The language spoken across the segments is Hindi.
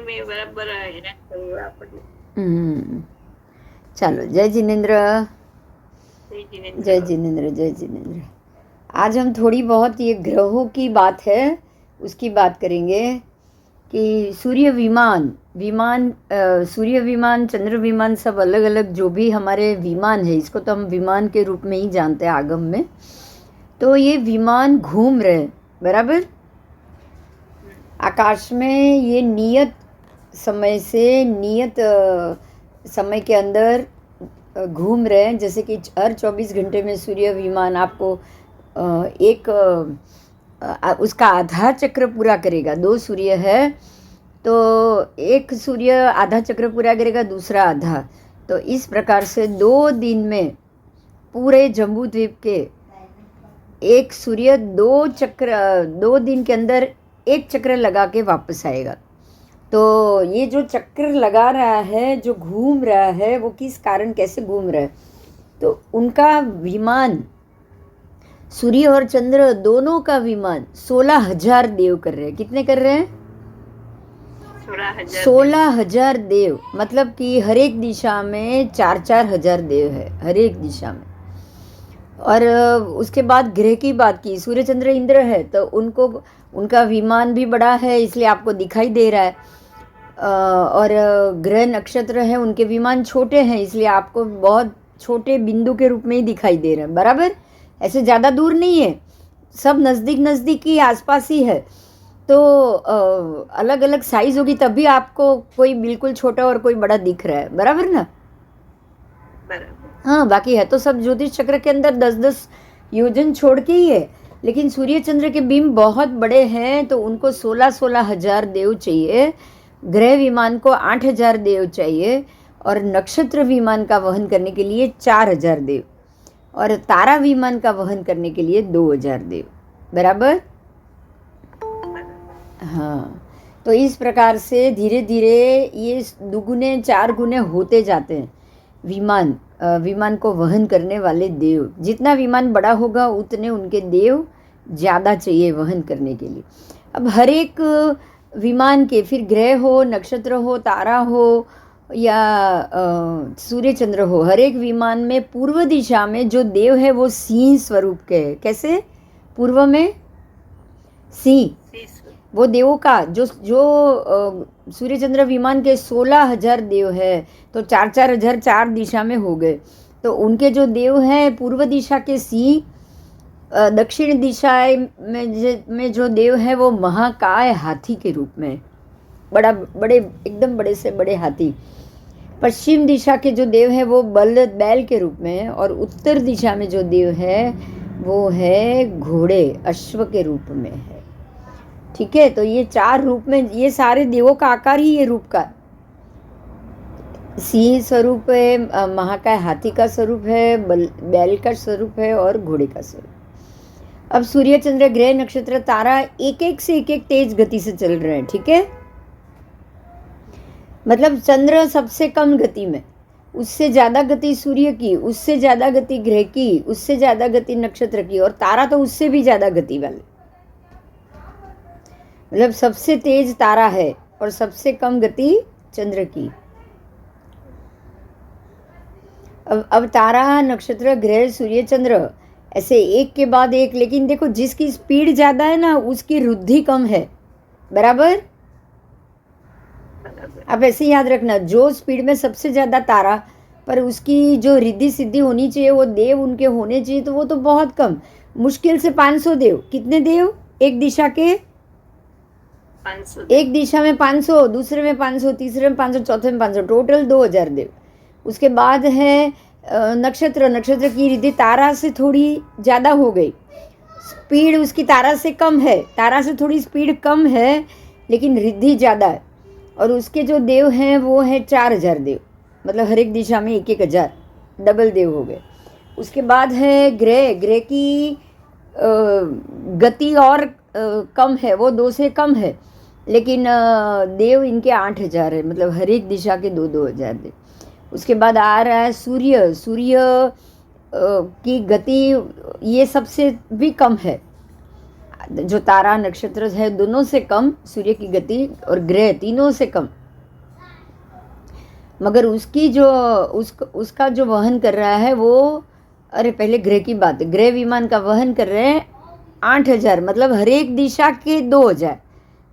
મેં બરાબર હેરાન કર્યું આપણને. चलो जय जिनेन्द्र, જય જિનેન્દ્ર. जय जिनेन्द्र, जय जिनेन्द्र। आज हम थोड़ी बहुत ये ग्रहों की बात है उसकी बात करेंगे कि सूर्य विमान विमान सूर्य विमान, चंद्र विमान, सब अलग अलग जो भी हमारे विमान है, इसको तो हम विमान के रूप में ही जानते हैं आगम में। तो ये विमान घूम रहे हैं, बराबर आकाश में। ये नियत समय से नियत समय के अंदर घूम रहे हैं। जैसे कि हर 24 घंटे में सूर्य विमान आपको एक उसका आधा चक्र पूरा करेगा। 2 सूर्य है तो एक सूर्य आधा चक्र पूरा करेगा, दूसरा आधा। तो इस प्रकार से 2 दिन में पूरे जम्बू द्वीप के एक सूर्य 2 दिन के अंदर एक चक्र लगा के वापस आएगा। तो ये जो चक्र लगा रहा है, जो घूम रहा है, वो किस कारण कैसे घूम रहा है, तो उनका विमान, सूर्य और चंद्र दोनों का विमान 16,000 देव कर रहे हैं। कितने कर रहे हैं? 16,000 देव। मतलब कि हर एक दिशा में 4-4 हजार देव है, हर एक दिशा में। और उसके बाद ग्रह की बात की, सूर्य चंद्र इंद्र है तो उनको उनका विमान भी बड़ा है, इसलिए आपको दिखाई दे रहा है। और ग्रह नक्षत्र है, उनके विमान छोटे हैं, इसलिए आपको बहुत छोटे बिंदु के रूप में ही दिखाई दे रहे हैं, बराबर। ऐसे ज़्यादा दूर नहीं है, सब नज़दीक नज़दीक ही आसपास ही है। तो अलग अलग साइज होगी तभी आपको कोई बिल्कुल छोटा और कोई बड़ा दिख रहा है, बराबर ना। બરાબર. हाँ, बाकी है तो सब ज्योतिष चक्र के अंदर 10-10 योजन छोड़ के ही है। लेकिन सूर्य चंद्र के बिंब बहुत बड़े हैं तो उनको 16-16 हजार देव चाहिए। ग्रह विमान को 8,000 देव चाहिए और नक्षत्र विमान का वहन करने के लिए 4,000 देव और तारा विमान का वहन करने के लिए 2,000 देव, बराबर। हाँ, तो इस प्रकार से धीरे धीरे ये दुगुने 4 गुने होते जाते हैं विमान को वहन करने वाले देव। जितना विमान बड़ा होगा उतने उनके देव ज़्यादा चाहिए वहन करने के लिए। अब हर एक विमान के, फिर ग्रह हो, नक्षत्र हो, तारा हो या सूर्य चंद्र हो, हर एक विमान में पूर्व दिशा में जो देव है वो सिंह स्वरूप के है। कैसे? पूर्व में सिंह, वो देवों का जो सूर्य चंद्र विमान के 16,000 देव है तो 4-4 हजार 4 दिशा में हो गए। तो उनके जो देव हैं पूर्व दिशा के सिंह, दक्षिण दिशा में जो देव है वो महाकाय हाथी के रूप में, बड़े एकदम बड़े से बड़े हाथी। पश्चिम दिशा के जो देव है वो बैल के रूप में, और उत्तर दिशा में जो देव है वो है घोड़े, अश्व के रूप में है। ठीक है, तो ये 4 रूप में, ये सारे देवों का आकार ही ये रूप का, सिंह स्वरूप है, महाकाय हाथी का स्वरूप है, बैल का स्वरूप है और घोड़े का स्वरूप। अब सूर्य चंद्र ग्रह नक्षत्र तारा एक एक से एक तेज गति से चल रहे हैं। ठीक है, मतलब चंद्र सबसे कम गति में, उससे ज्यादा गति सूर्य की, उससे ज्यादा गति ग्रह की, उससे ज्यादा गति नक्षत्र की, और तारा तो उससे भी ज्यादा गति वाले। मतलब सबसे तेज तारा है और सबसे कम गति चंद्र की। अब तारा, नक्षत्र, ग्रह, सूर्य, चंद्र ऐसे एक के बाद एक। लेकिन देखो, जिसकी स्पीड ज्यादा है ना उसकी रुद्धि कम है, बराबर। आप ऐसे याद रखना, जो स्पीड में सबसे ज्यादा तारा, पर उसकी जो रिद्धि सिद्धि होनी चाहिए, वो देव उनके होने चाहिए, तो वो तो बहुत कम, मुश्किल से 500 देव। कितने देव? एक दिशा के 500. एक दिशा में 500, दूसरे में 500, तीसरे में 500, चौथे में 500, टोटल 2,000 देव। उसके बाद है नक्षत्र की रिद्धि तारा से थोड़ी ज़्यादा हो गई, स्पीड उसकी तारा से कम है, तारा से थोड़ी स्पीड कम है लेकिन रिद्धि ज़्यादा है। और उसके जो देव हैं वो है 4,000 देव, मतलब हर एक दिशा में 1,000 डबल देव हो गए। उसके बाद है ग्रह की गति और कम है, वो 2 से कम है, लेकिन देव इनके 8,000 है, मतलब हर एक दिशा के 2-2 हजार देव। उसके बाद आ रहा है सूर्य की गति ये सबसे भी कम है, जो तारा नक्षत्र है दोनों से कम, सूर्य की गति और ग्रह तीनों से कम, मगर उसकी जो उसका जो वहन कर रहा है वो, अरे पहले ग्रह की बात है, ग्रह विमान का वहन कर रहे हैं 8,000, मतलब हर एक दिशा के 2,000,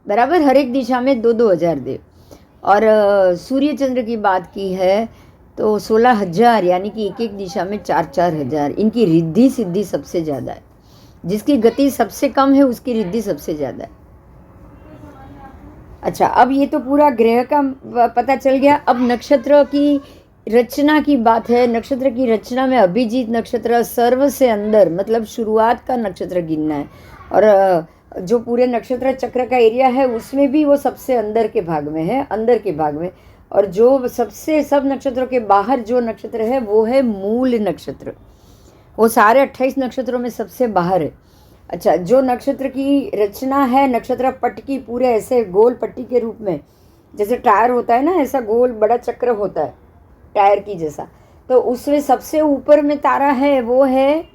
बराबर, हर एक दिशा में 2,000 देव। और सूर्य चंद्र की बात की है तो 16,000, यानी कि एक एक दिशा में 4,000। इनकी रिद्धि सिद्धि सबसे ज़्यादा है। जिसकी गति सबसे कम है उसकी रिद्धि सबसे ज़्यादा है। अच्छा, अब ये तो पूरा ग्रह का पता चल गया। अब नक्षत्र की रचना की बात है। नक्षत्र की रचना में अभिजीत नक्षत्र सर्व से अंदर, मतलब शुरुआत का नक्षत्र गिनना है, और जो पूरे नक्षत्र चक्र का एरिया है उसमें भी वो सबसे अंदर के भाग में है, अंदर के भाग में। और जो सबसे सब नक्षत्रों के बाहर जो नक्षत्र है वो है मूल नक्षत्र। वो सारे 28 नक्षत्रों में सबसे बाहर है। अच्छा, जो नक्षत्र की रचना है नक्षत्र पट की, पूरे ऐसे गोल पट्टी के रूप में, जैसे टायर होता है ना, ऐसा गोल बड़ा चक्र होता है टायर की जैसा, तो उसमें सबसे ऊपर में तारा है वो है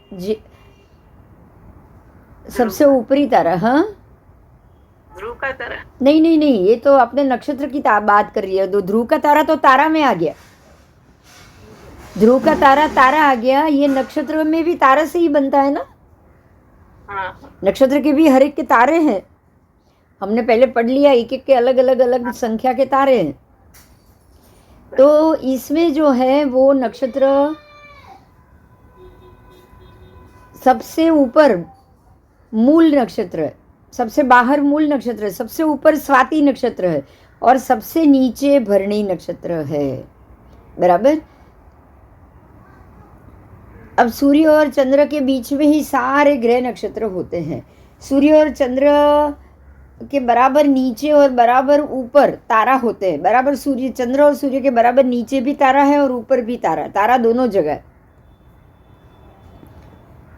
सबसे ऊपरी तारा। हाँ, ध्रुव का तारा? नहीं नहीं नहीं, ये तो आपने नक्षत्र की बात कर रही है। तो ध्रुव का तारा तो तारा में आ गया, ध्रुव का तारा तारा आ गया। ये नक्षत्र में भी तारा से ही बनता है ना। हाँ, नक्षत्र के भी हर एक के तारे हैं, हमने पहले पढ़ लिया, एक एक के अलग अलग अलग संख्या के तारे हैं। तो इसमें जो है वो नक्षत्र सबसे ऊपर मूल नक्षत्र है, सबसे बाहर मूल नक्षत्र है, सबसे ऊपर स्वाति नक्षत्र है और सबसे नीचे भरणी नक्षत्र है, बराबर। अब सूर्य और चंद्र के बीच में ही सारे ग्रह नक्षत्र होते हैं। सूर्य और चंद्र के बराबर नीचे और बराबर ऊपर तारा होते हैं, बराबर। सूर्य, चंद्र और सूर्य के बराबर नीचे भी तारा है और ऊपर भी तारा, तारा दोनों जगह है।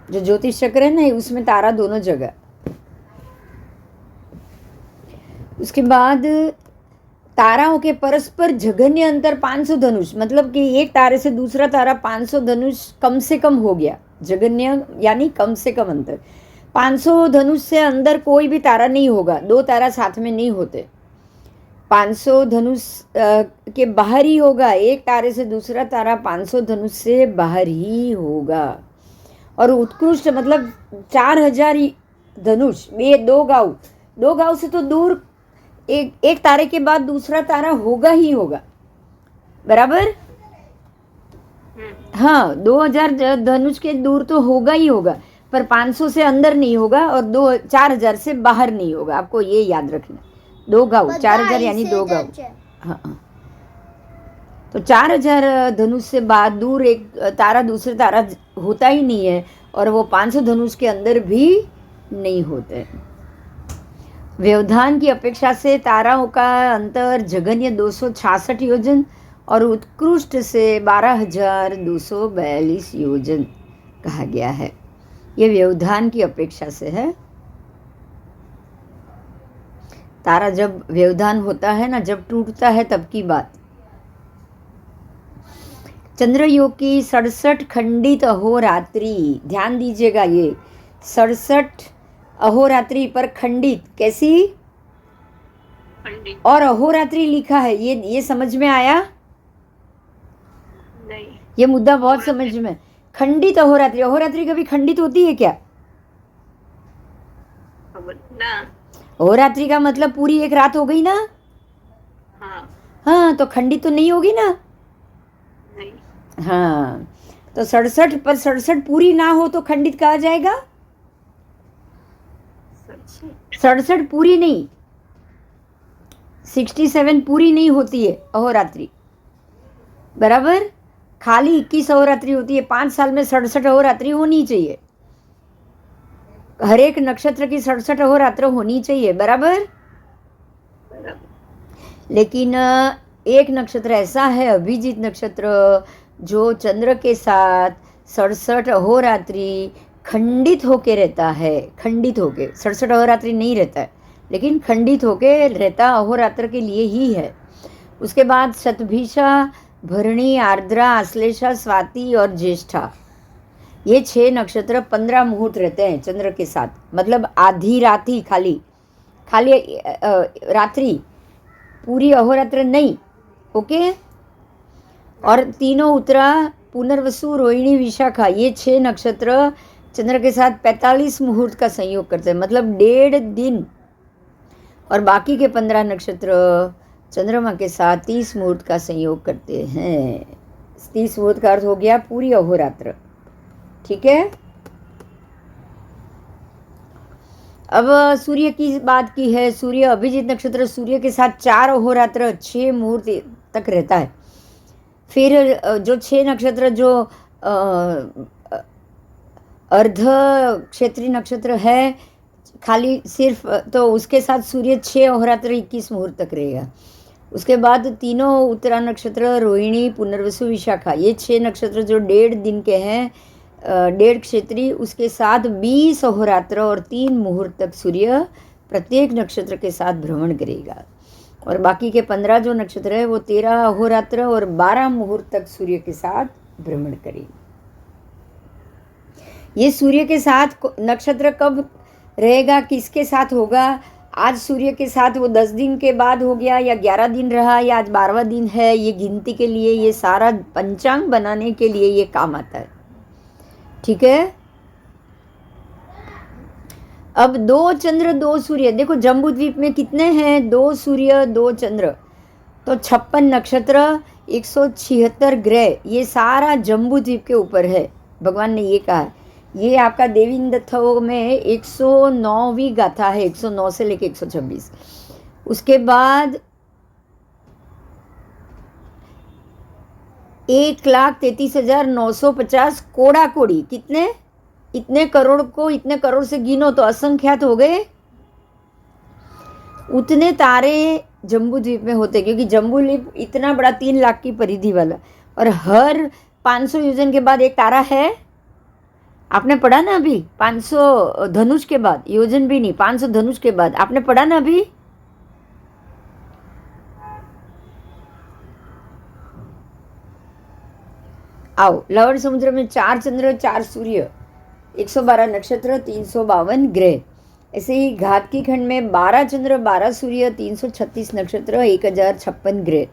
जो ज्योतिष चक्र है ना, उसमें तारा दोनों जगह। उसके बाद ताराओं के परस्पर जघन्य अंतर 500 धनुष, मतलब कि एक तारे से दूसरा तारा 500 धनुष कम से कम हो गया। जघन्य यानी कम से कम अंतर। 500 धनुष से अंदर कोई भी तारा नहीं होगा, दो तारा साथ में नहीं होते। 500 धनुष के बाहर ही होगा, एक तारे से दूसरा तारा 500 धनुष से बाहर ही होगा। और उत्कृष्ट मतलब 4,000 धनुष, ये दो गांव से तो दूर एक तारे के बाद दूसरा तारा होगा ही होगा, बराबर। हाँ, 2,000 धनुष के दूर तो होगा ही होगा, पर 500 से अंदर नहीं होगा और 4,000 से बाहर नहीं होगा। आपको ये याद रखना, दो गांव 4,000 यानी दो गांव। हाँ, तो 4,000 धनुष से बाद दूर एक तारा दूसरे तारा होता ही नहीं है, और वो 500 धनुष के अंदर भी नहीं होते। व्यवधान की अपेक्षा से ताराओं का अंतर जघन्य 266 योजन और उत्कृष्ट से 12,242 योजन कहा गया है। ये व्यवधान की अपेक्षा से है। तारा जब व्यवधान होता है ना, जब टूटता है तब की बात। चंद्रयोग की 67 खंडित अहोरात्रि, ध्यान दीजिएगा, ये 67 अहोरात्रि पर खंडित, कैसी? पंडित और अहोरात्रि लिखा है, ये समझ में आया? नहीं, ये मुद्दा बहुत समझ में। खंडित अहोरात्रि, अहोरात्रि कभी खंडित होती है क्या? खबर ना। अहोरात्रि का मतलब पूरी एक रात हो गई ना। हाँ, हाँ, तो खंडित तो नहीं होगी ना। नहीं, हाँ, तो 67 पर 67 पूरी ना हो तो खंडित कहा जाएगा। सच्ची 67 पूरी नहीं, 67 पूरी नहीं होती है अहोरात्रि, बराबर। खाली 21 अहोरात्रि होती है। 5 साल में 67 अहोरात्रि होनी चाहिए। हर एक नक्षत्र की 67 अहोरात्र होनी चाहिए, बराबर। बराबर। लेकिन एक नक्षत्र ऐसा है, अभिजीत नक्षत्र, जो चंद्र के साथ 67 अहोरात्रि खंडित होके रहता है। खंडित होके 67 अहोरात्रि नहीं रहता है, लेकिन खंडित होके रहता अहोरात्र के लिए ही है। उसके बाद शतभिषा, भरणी, आर्द्रा, आश्लेषा, स्वाति और ज्येष्ठा, ये 6 नक्षत्र 15 मुहूर्त रहते हैं चंद्र के साथ, मतलब आधी रात ही खाली खाली रात्रि, पूरी अहोरात्र नहीं। ओके। और तीनों उत्तरा पुनर्वसु रोहिणी विशाखा, ये 6 नक्षत्र चंद्र के साथ 45 मुहूर्त का संयोग करते हैं, मतलब 1.5 दिन। और बाकी के 15 नक्षत्र चंद्रमा के साथ 30 मुहूर्त का संयोग करते हैं। 30 मुहूर्त का अर्थ हो गया पूरी अहोरात्र। ठीक है। अब सूर्य की बात की है। सूर्य अभिजीत नक्षत्र सूर्य के साथ 4 अहोरात्र 6 मुहूर्त तक रहता है। फिर जो 6 नक्षत्र जो अर्ध क्षेत्रीय नक्षत्र है खाली सिर्फ, तो उसके साथ सूर्य 6 अहोरात्र 21 मुहूर्त तक रहेगा। उसके बाद तीनों उत्तरा नक्षत्र रोहिणी पुनर्वसु विशाखा, ये 6 नक्षत्र जो 1.5 दिन के हैं, 1.5 क्षेत्रीय, उसके साथ 20 अहोरात्र और 3 मुहूर्त तक सूर्य प्रत्येक नक्षत्र के साथ भ्रमण करेगा। और बाकी के 15 जो नक्षत्र है वो 13 अहोरात्र और 12 मुहूर्त तक सूर्य के साथ भ्रमण करेंगे। ये सूर्य के साथ नक्षत्र कब रहेगा, किसके साथ होगा? आज सूर्य के साथ वो 10 दिन के बाद हो गया, या 11 दिन रहा, या आज 12वां दिन है, ये गिनती के लिए, ये सारा पंचांग बनाने के लिए ये काम आता है। ठीक है। अब 2 चंद्र 2 सूर्य, देखो जम्बू द्वीप में कितने हैं? 2 सूर्य 2 चंद्र, तो 56 नक्षत्र 176 ग्रह, ये सारा जम्बू द्वीप के ऊपर है। भगवान ने ये कहा। ये आपका देवींद्र में 109वीं गाथा है, 109 से लेके 126। उसके बाद 1,33,950 कोड़ा कोड़ी, कितने? इतने करोड़ को इतने करोड़ से गिनो तो असंख्यात हो गए। उतने तारे जम्बू द्वीप में होते, क्योंकि जम्बू द्वीप इतना बड़ा 3 लाख की परिधि वाला, और हर 500 योजन के बाद एक तारा है। आपने पढ़ा ना अभी, 500 धनुष के बाद, योजन भी नहीं, 500 धनुष के बाद, आपने पढ़ा ना अभी। आओ, लवण समुद्र में 4 चंद्र 4 सूर्य, 112 नक्षत्र 352 ग्रह। ऐसे ही घातकी खंड में 12 चंद्र 12 सूर्य 336 नक्षत्र 1056 ग्रह,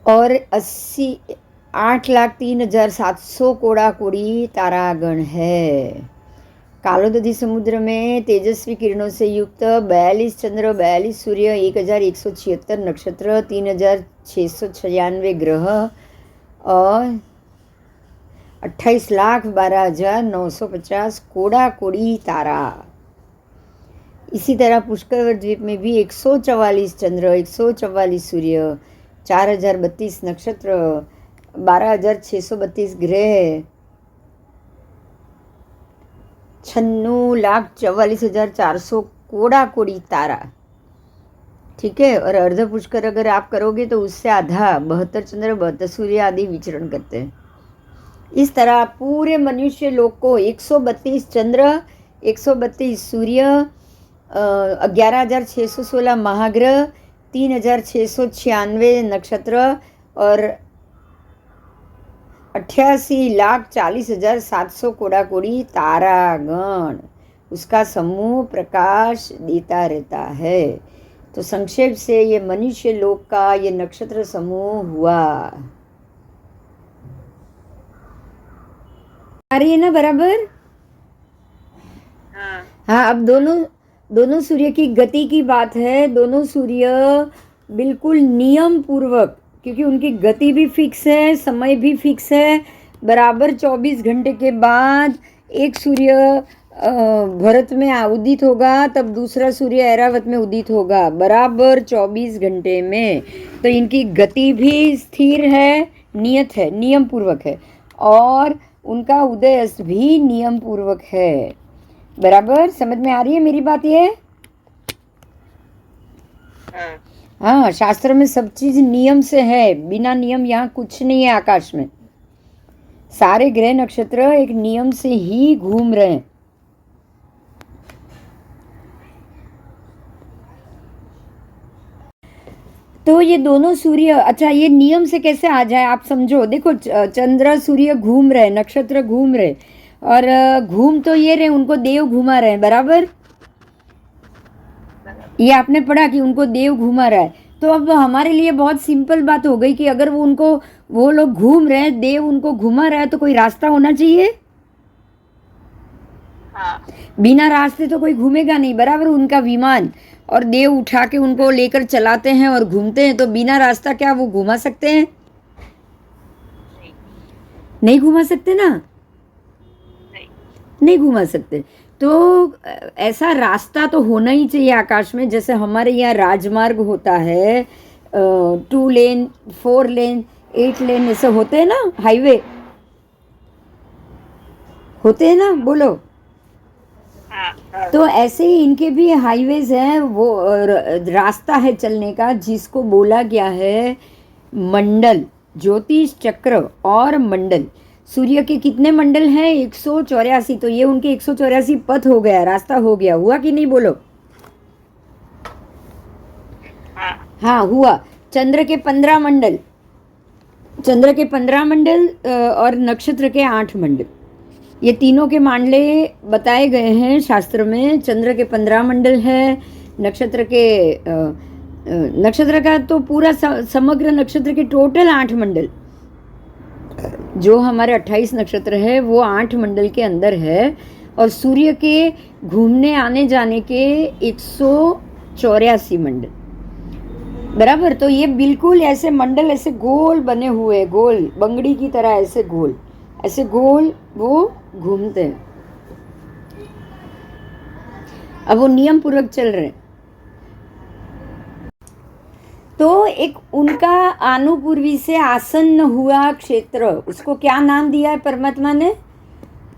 और 8,03,700 कोड़ा कोड़ी तारागण है। कालोदधी समुद्र में तेजस्वी किरणों से युक्त 42 चंद्र 42 सूर्य 1176 नक्षत्र 3696 ग्रह और 28,12,950 कोड़ा कोड़ी तारा। इसी तरह पुष्कर द्वीप में भी 144 चंद्र 144 सूर्य 4,032 नक्षत्र 12,632 ग्रह 96,44,400 कोड़ा कोड़ी तारा। ठीक है। और अर्ध पुष्कर अगर आप करोगे तो उससे आधा 72 चंद्र 72 सूर्य आदि विचरण करते हैं। इस तरह पूरे मनुष्य लोक को 132 चंद्र 132 सूर्य 11,616 महाग्रह 3,696 नक्षत्र और 88,40,700 कोड़ा कोड़ी तारागण उसका समूह प्रकाश देता रहता है। तो संक्षेप से ये मनुष्य लोक का ये नक्षत्र समूह हुआ। आ रही है ना बराबर? हाँ। अब दोनों सूर्य की गति की बात है। दोनों सूर्य बिल्कुल नियम पूर्वक, क्योंकि उनकी गति भी फिक्स है, समय भी फिक्स है। बराबर 24 घंटे के बाद एक सूर्य भरत में उदित होगा, तब दूसरा सूर्य ऐरावत में उदित होगा, बराबर 24 घंटे में। तो इनकी गति भी स्थिर है, नियत है, नियम पूर्वक है, और उनका उदय अस्त भी नियम पूर्वक है। बराबर समझ में आ रही है मेरी बात? ये हाँ, शास्त्र में सब चीज नियम से है, बिना नियम यहाँ कुछ नहीं है। आकाश में सारे ग्रह नक्षत्र एक नियम से ही घूम रहे हैं। तो ये दोनों सूर्य, अच्छा ये नियम से कैसे आ जाए आप समझो। देखो चंद्र सूर्य घूम रहे, नक्षत्र घूम रहे, और घूम तो ये रहे, उनको देव घुमा रहे हैं, बराबर। ये आपने पढ़ा कि उनको देव घुमा रहा है। तो अब हमारे लिए बहुत सिंपल बात हो गई कि अगर वो लोग घूम रहे हैं, देव उनको घुमा रहा है, तो कोई रास्ता होना चाहिए। हाँ, बिना रास्ते तो कोई घूमेगा नहीं, बराबर। उनका विमान और देव उठा के उनको लेकर चलाते हैं और घूमते हैं, तो बिना रास्ता क्या वो घुमा सकते हैं? नहीं, नहीं घुमा सकते ना, नहीं, नहीं घुमा सकते। तो ऐसा रास्ता तो होना ही चाहिए आकाश में, जैसे हमारे यहाँ राजमार्ग होता है, 2 लेन 4 लेन 8 लेन ऐसे होते हैं ना, हाईवे होते हैं ना, बोलो। हाँ, तो ऐसे ही इनके भी हाईवेज हैं, वो रास्ता है चलने का, जिसको बोला गया है मंडल, ज्योतिष चक्र और मंडल। सूर्य के कितने मंडल हैं? 184। तो ये उनके 184 पथ हो गया, रास्ता हो गया, हुआ कि नहीं, बोलो। हाँ, हाँ हुआ। चंद्र के 15 मंडल, चंद्र के 15 मंडल और नक्षत्र के 8 मंडल, ये तीनों के मांडले बताए गए हैं शास्त्र में। चंद्र के 15 मंडल है, नक्षत्र का तो पूरा समग्र नक्षत्र के टोटल 8 मंडल, जो हमारे 28 नक्षत्र है वो 8 मंडल के अंदर है, और सूर्य के घूमने आने जाने के 184 मंडल, बराबर। तो ये बिल्कुल ऐसे मंडल ऐसे गोल बने हुए, गोल बंगड़ी की तरह, ऐसे गोल, ऐसे गोल वो घूमते हैं। अब वो नियम पूर्वक चल रहे हैं। तो एक उनका आनुपूर्वी से आसन्न हुआ क्षेत्र, उसको क्या नाम दिया है परमात्मा ने?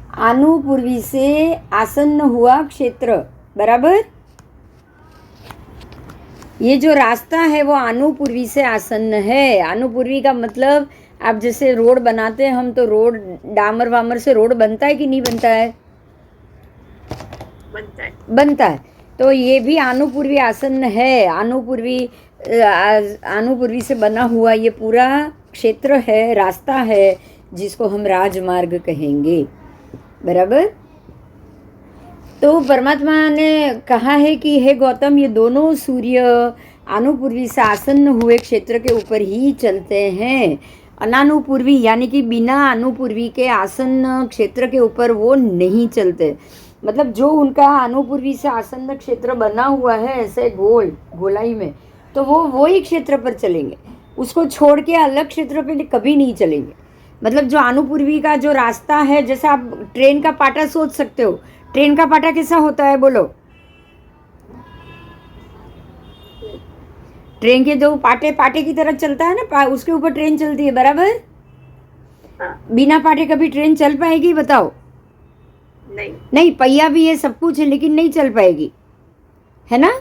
आनुपूर्वी से आसन्न हुआ क्षेत्र, बराबर। ये जो रास्ता है वो आनुपूर्वी से आसन्न है। आनुपूर्वी का मतलब, आप जैसे रोड बनाते हैं हम, तो रोड डामर वामर से रोड बनता है कि नहीं बनता है? बनता है। बनता है। तो ये भी आनुपूर्वी आसन्न है। आनुपूर्वी से बना हुआ ये पूरा क्षेत्र है, रास्ता है, जिसको हम राजमार्ग कहेंगे, बराबर। तो परमात्मा ने कहा है कि हे गौतम, ये दोनों सूर्य आनुपूर्वी से आसन्न हुए क्षेत्र के ऊपर ही चलते हैं। अनानुपूर्वी यानी कि बिना आनुपूर्वी के आसन्न क्षेत्र के ऊपर वो नहीं चलते। मतलब जो उनका आनुपूर्वी से आसन्न क्षेत्र बना हुआ है ऐसे गोल गोलाई में, तो वो ही क्षेत्र पर चलेंगे, उसको छोड़ के अलग क्षेत्र पे कभी नहीं चलेंगे। मतलब जो आनुपूर्वी का जो रास्ता है, जैसे आप ट्रेन का पाटा सोच सकते हो, ट्रेन का पाटा कैसा होता है, बोलो। ट्रेन के जो पाटे की तरह चलता है ना, उसके ऊपर ट्रेन चलती है, बराबर। हाँ, बिना पाटे कभी ट्रेन चल पाएगी, बताओ? नहीं, नहीं, पहिया भी है, सब कुछ है, लेकिन नहीं चल पाएगी, है ना।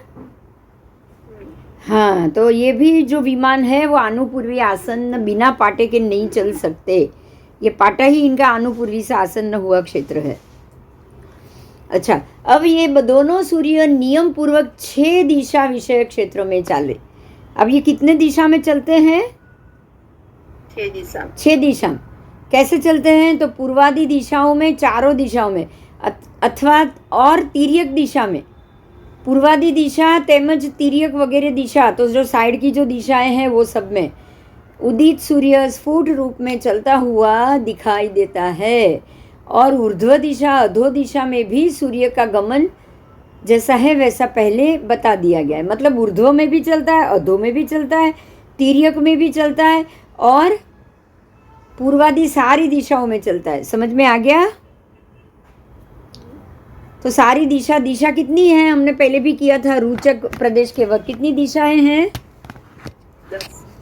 हाँ, तो ये भी जो विमान है वो आनुपूर्वी आसन्न बिना पाटे के नहीं चल सकते। ये पाटा ही इनका आनुपूर्वी से आसन्न हुआ क्षेत्र है। अच्छा, अब ये दोनों सूर्य नियम पूर्वक 6 दिशा विषय क्षेत्रों में चले। अब ये कितने दिशा में चलते हैं? 6 दिशा। 6 दिशा। कैसे चलते हैं? तो पूर्वादि दिशाओं में, चारों दिशाओं में, अथवा और तिर्यक दिशा में। पूर्वादि दिशा तेमज तिर्यक वगैरह दिशा, तो जो साइड की जो दिशाएं हैं वो सब में उदित सूर्य स्फुट रूप में चलता हुआ दिखाई देता है। और ऊर्ध्व दिशा, अधो दिशा में भी सूर्य का गमन जैसा है वैसा पहले बता दिया गया है। मतलब ऊर्ध्व में भी चलता है, अधो में भी चलता है, तिर्यक में भी चलता है, और पूर्वादि सारी दिशाओं में चलता है। समझ में आ गया? तो सारी दिशा कितनी है? हमने पहले भी किया था रूचक प्रदेश के वक्त। कितनी दिशाएं हैं?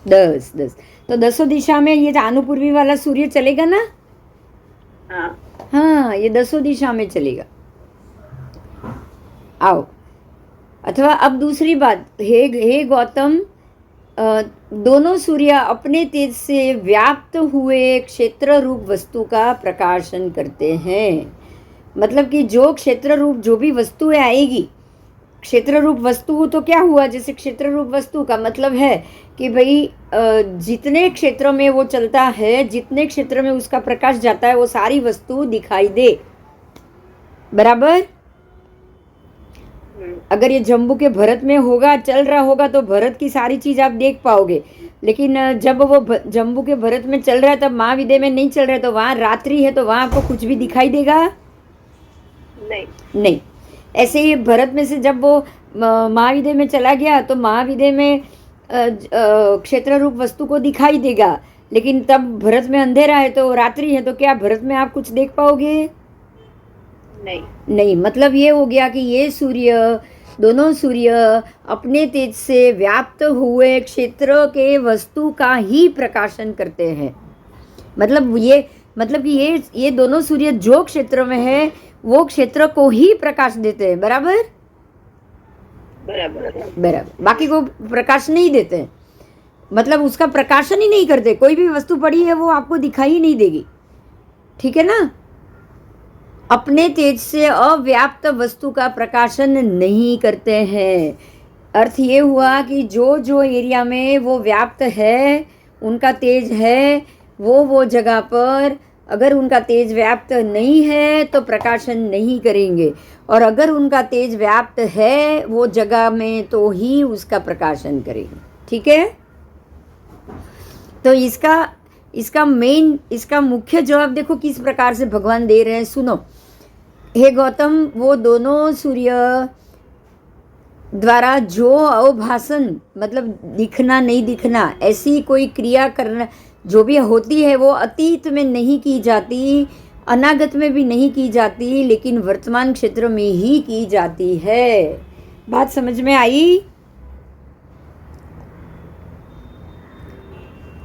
10। तो 10 दिशा में ये आनुपूर्वी वाला सूर्य चलेगा ना? हाँ, ये 10 दिशा में चलेगा। आओ, अथवा अब दूसरी बात, हे गौतम, दोनों सूर्य अपने तेज से व्याप्त हुए क्षेत्र रूप वस्तु का प्रकाशन करते हैं। मतलब कि जो क्षेत्र रूप जो भी वस्तु आएगी, क्षेत्र रूप वस्तु तो क्या हुआ? जैसे क्षेत्र रूप वस्तु का मतलब है कि भाई जितने क्षेत्र में वो चलता है, जितने क्षेत्र में उसका प्रकाश जाता है, वो सारी वस्तु दिखाई दे। बराबर। अगर ये जम्बू के भरत में होगा, चल रहा होगा, तो भरत की सारी चीज आप देख पाओगे। लेकिन जब वो जम्बू के भरत में चल रहा है, तब महाविद्य में नहीं चल रहा है, तो वहां रात्रि है, तो वहां आपको कुछ भी दिखाई देगा? नहीं। ऐसे ही भरत में से जब वो महाविद्य में चला गया, तो महाविद्य में क्षेत्र रूप वस्तु को दिखाई देगा। लेकिन तब भरत में अंधेरा है, तो रात्रि है, तो क्या भरत में आप कुछ देख पाओगे? नहीं। मतलब ये हो गया कि ये सूर्य, दोनों सूर्य अपने तेज से व्याप्त हुए क्षेत्र के वस्तु का ही प्रकाशन करते हैं। मतलब कि ये दोनों सूर्य जो क्षेत्र में है, वो क्षेत्र को ही प्रकाश देते हैं। बराबर। बाकी को प्रकाश नहीं देते, मतलब उसका प्रकाशन ही नहीं करते। कोई भी वस्तु पड़ी है, वो आपको दिखाई ही नहीं देगी। ठीक है ना? अपने तेज से अव्याप्त वस्तु का प्रकाशन नहीं करते हैं। अर्थ ये हुआ कि जो एरिया में वो व्याप्त है, उनका तेज है, वो जगह पर अगर उनका तेज व्याप्त नहीं है तो प्रकाशन नहीं करेंगे, और अगर उनका तेज व्याप्त है वो जगह में, तो ही उसका प्रकाशन करेंगे। ठीक है? तो इसका मुख्य जवाब देखो किस प्रकार से भगवान दे रहे हैं। सुनो, हे गौतम, वो दोनों सूर्य द्वारा जो अवभासन, मतलब दिखना नहीं दिखना, ऐसी कोई क्रिया करना जो भी होती है, वो अतीत में नहीं की जाती, अनागत में भी नहीं की जाती, लेकिन वर्तमान क्षेत्र में ही की जाती है। बात समझ में आई?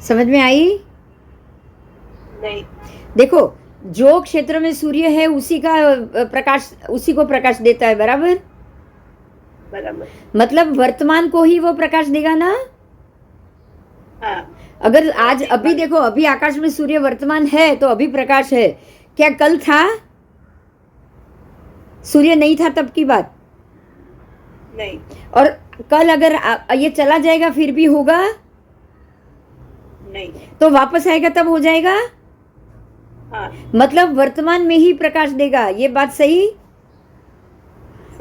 समझ में आई? नहीं। देखो, जो क्षेत्र में सूर्य है, उसी का प्रकाश, उसी को प्रकाश देता है। बराबर। मतलब वर्तमान को ही वो प्रकाश देगा ना? अगर आज अभी देखो, अभी आकाश में सूर्य वर्तमान है, तो अभी प्रकाश है। क्या कल था? सूर्य नहीं था तब की बात नहीं। और कल अगर ये चला जाएगा फिर भी होगा? नहीं। तो वापस आएगा तब हो जाएगा? मतलब वर्तमान में ही प्रकाश देगा। ये बात सही?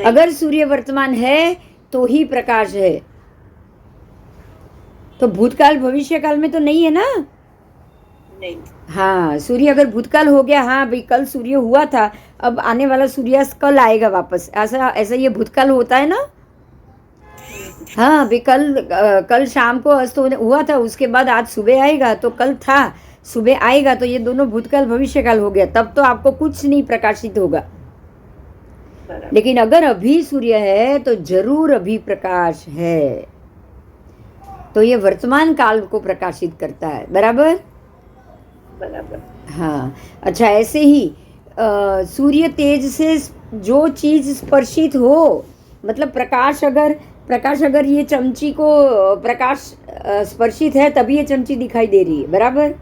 अगर सूर्य वर्तमान है तो ही प्रकाश है। तो भूतकाल भविष्य काल में तो नहीं है ना? नहीं। हाँ, सूर्य अगर भूतकाल हो गया, हाँ भाई कल सूर्य हुआ था, अब आने वाला सूर्यास्त कल आएगा वापस, ऐसा ये भूतकाल होता है ना? हाँ भाई, कल शाम को अस्त हुआ था, उसके बाद आज सुबह आएगा, तो कल था, सुबह आएगा, तो ये दोनों भूतकाल भविष्यकाल हो गया। तब तो आपको कुछ नहीं प्रकाशित होगा। लेकिन अगर अभी सूर्य है तो जरूर अभी प्रकाश है, तो ये वर्तमान काल को प्रकाशित करता है। बराबर। हाँ, अच्छा, ऐसे ही सूर्य तेज से जो चीज स्पर्शित हो, मतलब प्रकाश अगर ये चमची को प्रकाश स्पर्शित है, तभी ये चमची दिखाई दे रही है। बराबर।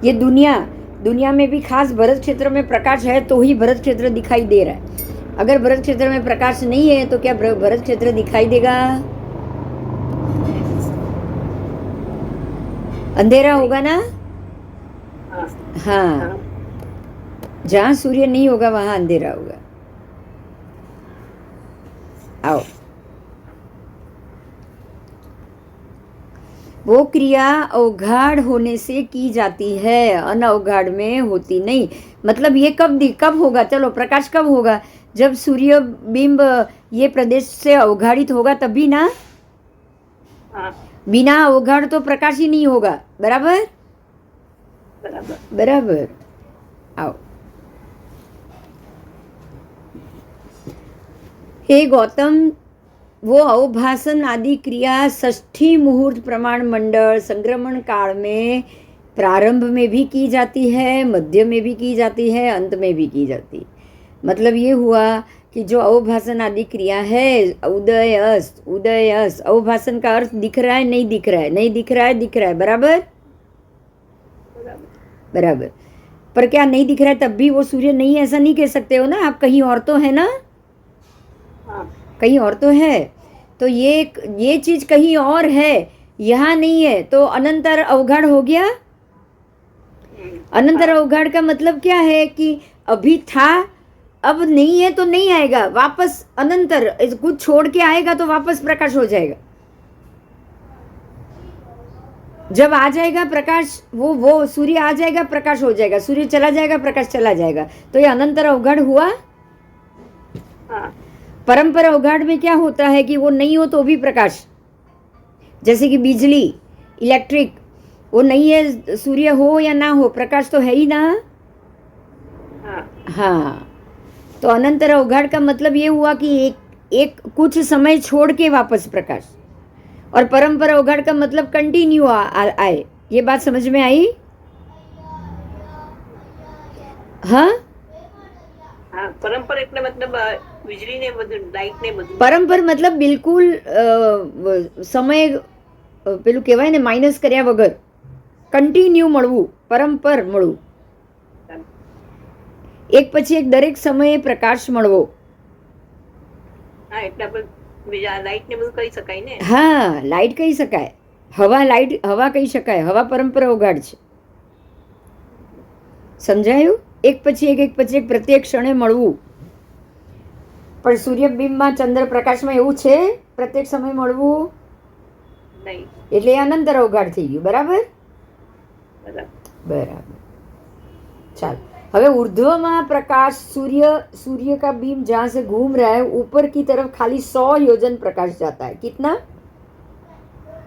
ये दुनिया में भी खास भरत क्षेत्र में प्रकाश है, तो ही भरत क्षेत्र दिखाई दे रहा है। अगर भरत क्षेत्र में प्रकाश नहीं है, तो क्या भरत क्षेत्र दिखाई देगा? अंधेरा होगा ना? हाँ, जहाँ सूर्य नहीं होगा वहां अंधेरा होगा। आओ, वो क्रिया अवगाढ़ होने से की जाती है, अनअवगाढ़ में होती नहीं। मतलब ये कब होगा? चलो, प्रकाश कब होगा? जब सूर्य बिंब ये प्रदेश से अवगाढ़ित होगा, तभी ना? बिना अवगाढ़ तो प्रकाश ही नहीं होगा। बराबर। आओ, हे गौतम, वो अवभासन आदि क्रिया षष्ठी मुहूर्त प्रमाण मंडल संक्रमण काल में प्रारंभ में भी की जाती है, मध्य में भी की जाती है, अंत में भी की जाती है। मतलब ये हुआ कि जो अवभासन आदि क्रिया है, उदय अस्त, अवभासन का अर्थ दिख रहा है, नहीं दिख रहा है, नहीं दिख रहा है, दिख रहा है। बराबर। पर क्या नहीं दिख रहा है तब भी वो सूर्य नहीं, ऐसा नहीं कह सकते हो ना आप? कहीं और तो है ना? कहीं और तो है। तो ये चीज कहीं और है, यहाँ नहीं है, तो अनंतर अवगाढ़ हो गया। अनंतर अवगाढ़ का मतलब क्या है कि अभी था, अब नहीं है तो नहीं आएगा, वापस अनंतर कुछ छोड़ के आएगा तो वापस प्रकाश हो जाएगा। जब आ जाएगा प्रकाश, वो सूर्य आ जाएगा प्रकाश हो जाएगा, सूर्य चला जाएगा प्रकाश चला जाएगा, तो ये अनंतर अवगाढ़ हुआ। परंपर अवगाढ़ में क्या होता है कि वो नहीं हो तो भी प्रकाश, जैसे कि बिजली, इलेक्ट्रिक, वो नहीं है, सूर्य हो या ना हो, प्रकाश तो है ही ना। हाँ, तो अनंतर अवगाढ़ का मतलब ये हुआ कि एक कुछ समय छोड़ के वापस प्रकाश, और परंपरा अवगाढ़ का मतलब कंटिन्यू आए। ये बात समझ में आई? हाँ, પરંપર એટલે મતલબ વીજળીને બધું, લાઇટને બધું. પરંપર મતલબ બિલકુલ સમય પેલું કહેવાય ને માઇનસ કર્યા વગર કન્ટિન્યુ મળવું, પરંપર મળવું, એક પછી એક દરેક સમયે પ્રકાશ મળવો. હા, એટલે આપણે લાઇટને બધું કહી શકાય ને. હા, લાઇટ કહી શકાય, હવા કહી શકાય, હવા પરંપરા અવગાઢ છે. સમજાયું? એક પછી એક પ્રત્યેક ક્ષણે મળવું. પણ સૂર્યબિંબમાં ચંદ્ર પ્રકાશમાં એવું છે પ્રત્યેક સમય મળવું નહીં, એટલે અનંતર અવગાઢ થઈ ગયું. બરાબર બરાબર. ચાલ, હવે ऊर्ध्व प्रकाश, सूर्य का बीम जहां से घूम रहा है ऊपर की तरफ खाली 100 योजन प्रकाश जाता है. कितना?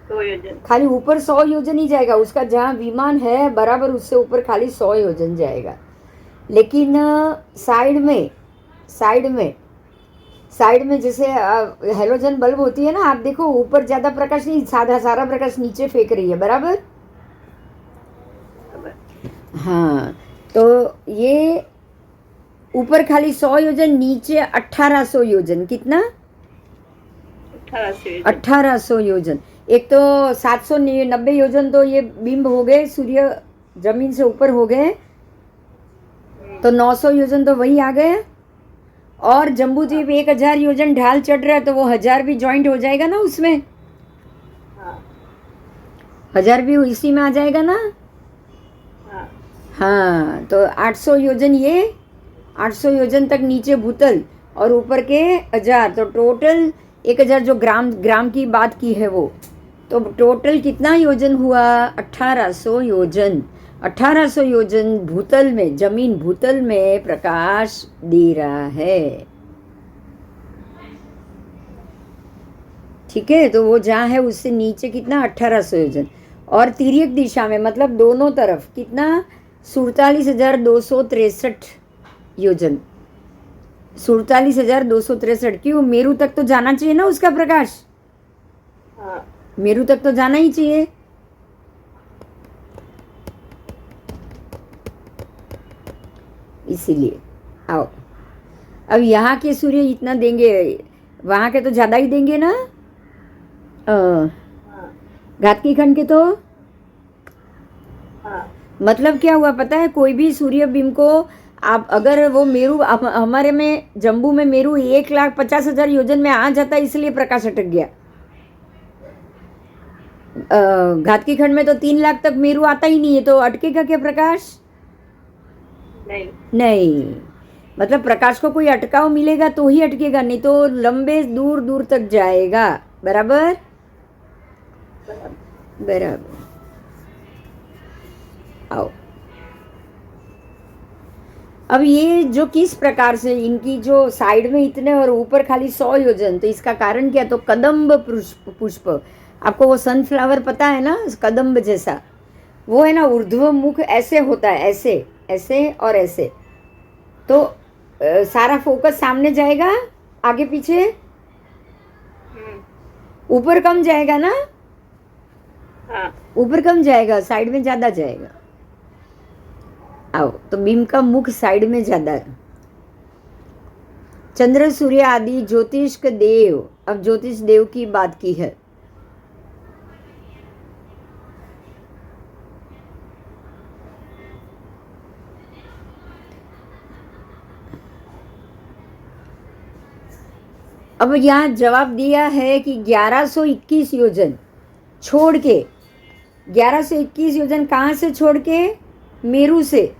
100 योजन. खाली ऊपर 100 योजन ही जाएगा, उसका जहाँ विमान है बराबर उससे ऊपर खाली 100 योजन जाएगा. लेकिन साइड में जैसे हेलोजन बल्ब होती है ना, आप देखो ऊपर ज्यादा प्रकाश नहीं, सारा प्रकाश नीचे फेंक रही है. बराबर? हाँ, तो ये ऊपर खाली 100 योजन, नीचे 1800 योजन. कितना? 1800 योजन. एक तो 790 योजन तो ये बिंब हो गए, सूर्य जमीन से ऊपर हो गए, तो 900 योजन तो वही आ गए. और जम्बू द्वीप 1000 योजन ढाल चढ़ रहा है, तो वो 1000 भी ज्वाइंट हो जाएगा ना उसमें. 1000 भी इसी में आ जाएगा ना. हाँ, तो 800 योजन, ये 800 योजन तक नीचे भूतल, और ऊपर के 1000, तो टोटल 1000 जो ग्राम की बात की है वो, तो टोटल कितना योजन हुआ? 1800 योजन. 1800 योजन भूतल में, जमीन भूतल में प्रकाश दे रहा है. ठीक है, तो वो जहाँ है उससे नीचे कितना? 1800 योजन. और तिर्यक दिशा में मतलब दोनों तरफ कितना? 47,263 योजन. 47,263. क्यों? मेरू तक तो जाना चाहिए ना उसका प्रकाश. मेरू तक तो जाना ही चाहिए. इसीलिए आओ, अब यहाँ के सूर्य इतना देंगे, वहाँ के तो ज़्यादा ही देंगे ना. घातकी खंड के तो मतलब क्या हुआ पता है? कोई भी सूर्य बिंब को आप अगर वो मेरू, हमारे में जम्बू में मेरू 1,50,000 योजन में आ जाता है, इसलिए प्रकाश अटक गया. घातकी खंड में तो 3 लाख तक मेरू आता ही नहीं है, तो अटकेगा क्या प्रकाश? नहीं. मतलब प्रकाश को कोई अटकाव मिलेगा तो ही अटकेगा, नहीं तो लंबे दूर दूर तक जाएगा. बराबर बराबर. आओ, अब ये जो किस प्रकार से इनकी जो साइड में इतने और ऊपर खाली 100 योजन, तो इसका कारण क्या? तो कदम्ब पुष्प. आपको वो सनफ्लावर पता है ना, कदम्ब जैसा, वो है ना ऊर्ध्व मुख ऐसे होता है, ऐसे ऐसे और ऐसे. तो सारा फोकस सामने जाएगा, आगे पीछे, ऊपर कम जाएगा ना. ऊपर कम जाएगा, साइड में ज्यादा जाएगा. आओ, तो बीम का मुख साइड में ज्यादा है. चंद्र सूर्य आदि ज्योतिष देव. अब ज्योतिष देव की बात की है. अब यहाँ जवाब दिया है कि 1121 योजन छोड़ के, 1121 योजन कहाँ से छोड़ के? मेरू से।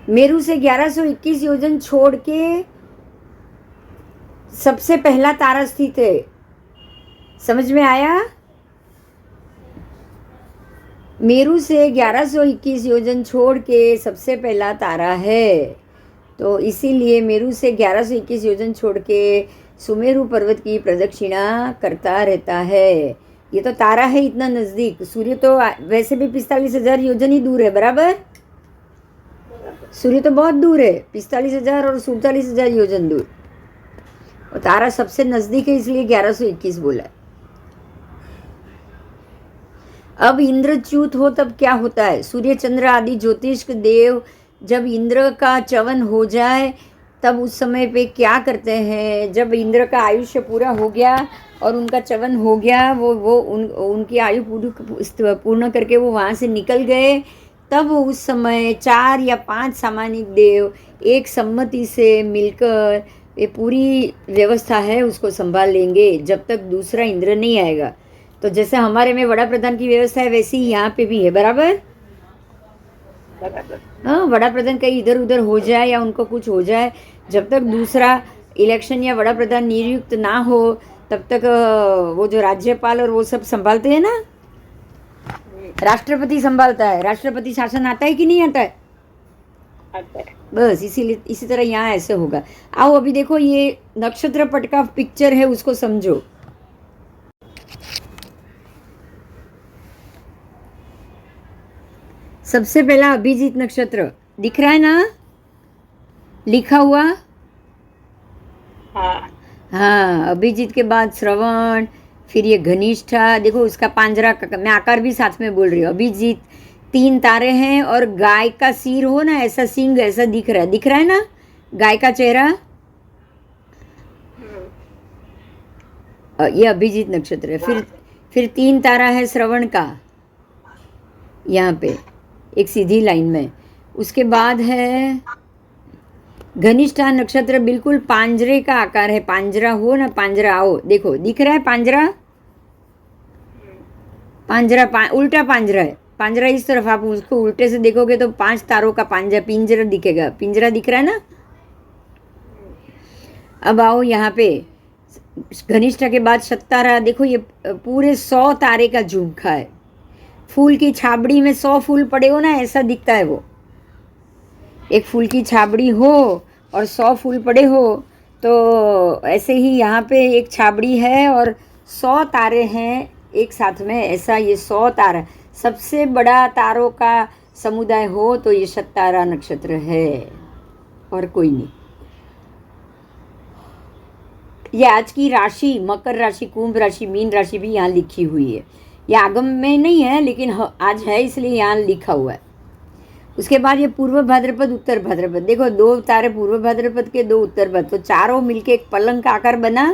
मेरू से 1121 योजन छोड़ के सबसे पहला तारा स्थित है। समझ में आया? मेरू से 1121 योजन छोड़ के सबसे पहला तारा है, तो इसीलिए मेरू से 1121 योजन छोड़ के सुमेरु पर्वत की प्रदक्षिणा करता रहता है। ये तो तारा है इतना नज़दीक, सूर्य तो वैसे भी 45,000 योजन ही दूर है, बराबर? सूर्य तो बहुत दूर है, 45,000 और 47,000 योजन दूर, और तारा सबसे नज़दीक है, इसलिए 1121 बोला है। अब इंद्रच्युत हो तब क्या होता है? सूर्य चंद्र आदि ज्योतिष देव जब इंद्र का च्यवन हो जाए तब उस समय पे क्या करते हैं? जब इंद्र का आयुष्य पूरा हो गया और उनका च्यवन हो गया, उनकी आयु पूर्ण करके वो वहाँ से निकल गए, तब उस समय 4 या 5 सामानिक देव एक सम्मति से मिलकर ये पूरी व्यवस्था है उसको संभाल लेंगे जब तक दूसरा इंद्र नहीं आएगा। तो जैसे हमारे में वड़ा प्रधान की व्यवस्था है वैसे ही यहाँ पे भी है, बराबर? हाँ, वड़ा प्रधान कहीं इधर उधर हो जाए या उनको कुछ हो जाए, जब तक दूसरा इलेक्शन या वड़ा प्रधान नियुक्त ना हो तब तक वो जो राज्यपाल और वो सब संभालते हैं ना, राष्ट्रपति संभालता है। राष्ट्रपति शासन आता है कि नहीं आता है? आता है। बस इसीलिए इसी तरह यहाँ ऐसे होगा। आओ अभी देखो, ये नक्षत्र पट का पिक्चर है, उसको समझो। सबसे पहला अभिजीत नक्षत्र दिख रहा है ना, लिखा हुआ? हाँ, अभिजीत के बाद श्रवण, फिर ये घनिष्ठा, देखो उसका पांजरा, मैं आकार भी साथ में बोल रही हूँ। अभिजीत 3 तारे हैं और गाय का सिर हो ना, ऐसा सिंह ऐसा दिख रहा है ना, गाय का चेहरा। ये अभिजीत नक्षत्र है। फिर 3 तारा है श्रवण का, यहाँ पे एक सीधी लाइन में। उसके बाद है घनिष्ठा नक्षत्र, बिल्कुल पांजरे का आकार है, पांजरा हो ना, पांजरा आओ, देखो दिख रहा है पांजरा। उल्टा पांजरा है, पांजरा इस तरफ, आप उसको उल्टे से देखोगे तो 5 तारों का पिंजरा दिखेगा, पिंजरा दिख रहा है ना। अब आओ यहाँ पे, घनिष्ठा के बाद शतारा, देखो ये पूरे 100 तारे का झुमका है। फूल की छाबड़ी में 100 फूल पड़े हो ना, ऐसा दिखता है वो। एक फूल की छाबड़ी हो और 100 फूल पड़े हो, तो ऐसे ही यहाँ पे एक छाबड़ी है और 100 तारे हैं एक साथ में, ऐसा ये 100 तारा, सबसे बड़ा तारों का समुदाय हो तो ये शतारा नक्षत्र है, और कोई नहीं। ये आज की राशि, मकर राशि, कुंभ राशि, मीन राशि भी यहाँ लिखी हुई है। ये आगम में नहीं है लेकिन आज है, इसलिए यहाँ लिखा हुआ है। उसके बाद ये पूर्व भाद्रपद, उत्तर भाद्रपद, देखो 2 तारे पूर्व भाद्रपद के, 2 उत्तर भाद्रपद, तो चारों मिलके एक पलंग का आकार बना।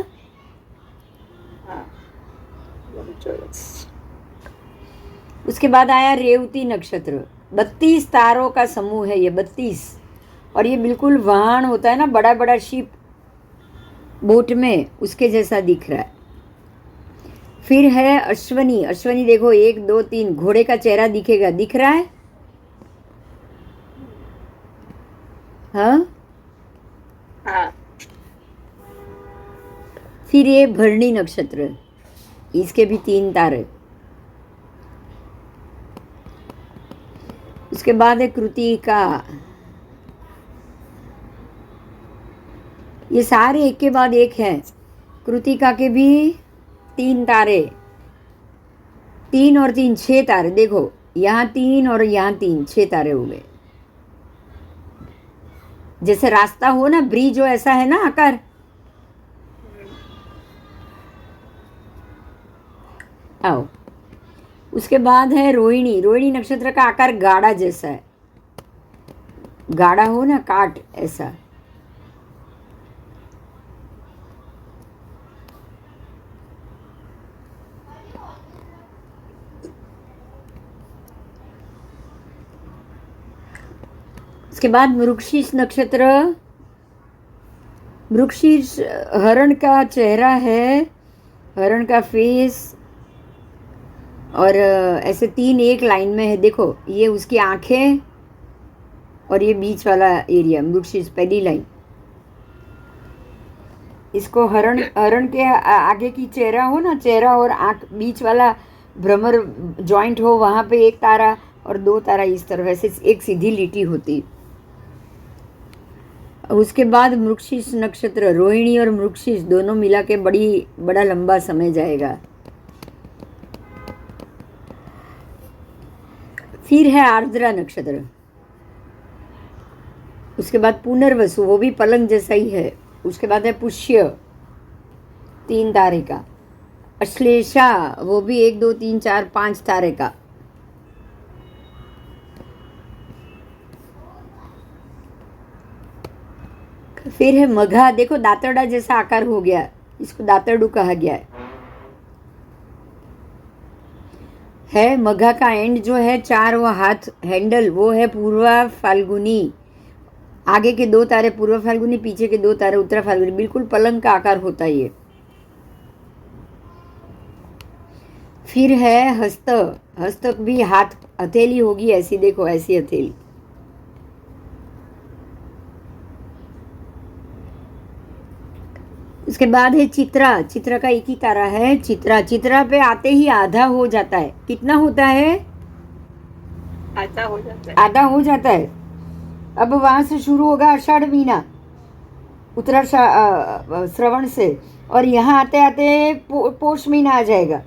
उसके बाद आया रेवती नक्षत्र, 32 तारों का समूह है ये, 32, और ये बिल्कुल वाहन होता है ना, बड़ा बड़ा शिप बोट में, उसके जैसा दिख रहा है। फिर है अश्वनी, अश्वनी देखो 1 2 3, घोड़े का चेहरा दिखेगा, दिख रहा है? हाँ। फिर ये भरणी नक्षत्र, इसके भी 3 तारे। उसके बाद है कृतिका, ये सारे एक के बाद एक हैं। कृतिका के भी 3 तारे, 3 और 3 6 तारे, देखो यहाँ 3 और यहाँ 3, 6 तारे हो गए। जैसे रास्ता हो ना, ब्रिज हो, ऐसा है ना आकार। आओ, उसके बाद है रोहिणी, रोहिणी नक्षत्र का आकार गाढ़ा जैसा है, गाढ़ा हो ना, काट ऐसा। उसके बाद मृगशीर्ष नक्षत्र, मृगशीर्ष हरण का चेहरा है, हरण का फेस, और ऐसे 3 एक लाइन में है। देखो ये उसकी आंखें और ये बीच वाला एरिया मृगशीर्ष पहली लाइन। इसको हरण हरण के आगे की चेहरा हो ना, चेहरा और आंख बीच वाला भ्रमर जॉइंट हो, वहाँ पे एक तारा और 2 तारा इस तरफ ऐसे एक सीधी लिटी होती। उसके बाद मृगशीर्ष नक्षत्र, रोहिणी और मृगशीर्ष दोनों मिला के बड़ा लंबा समय जाएगा। फिर है आर्द्रा नक्षत्र, उसके बाद पुनर्वसु, वो भी पलंग जैसा ही है। उसके बाद है पुष्य 3 तारे का, अश्लेषा वो भी 1 2 3 4 5 तारे का, फिर है मघा। देखो दातरडा जैसा आकार हो गया, इसको दातरडू कहा गया है। मघा का एंड जो है 4 वो हाथ हैंडल, वो है पूर्वा फाल्गुनी। आगे के 2 तारे पूर्व फाल्गुनी, पीछे के 2 तारे उत्तरा फाल्गुनी, बिल्कुल पलंग का आकार होता है ये। फिर है हस्त, हस्तक भी हाथ हथेली होगी ऐसी, देखो ऐसी हथेली। उसके बाद है चित्रा, चित्रा का एक ही तारा है चित्रा। चित्रा पे आते ही आधा हो जाता है। कितना होता है? आधा हो जाता है। आधा हो जाता है। अब वहां से शुरू होगा आषाढ़ महीना, उत्तरा श्रवण से, और यहाँ आते आते पोष महीना आ जाएगा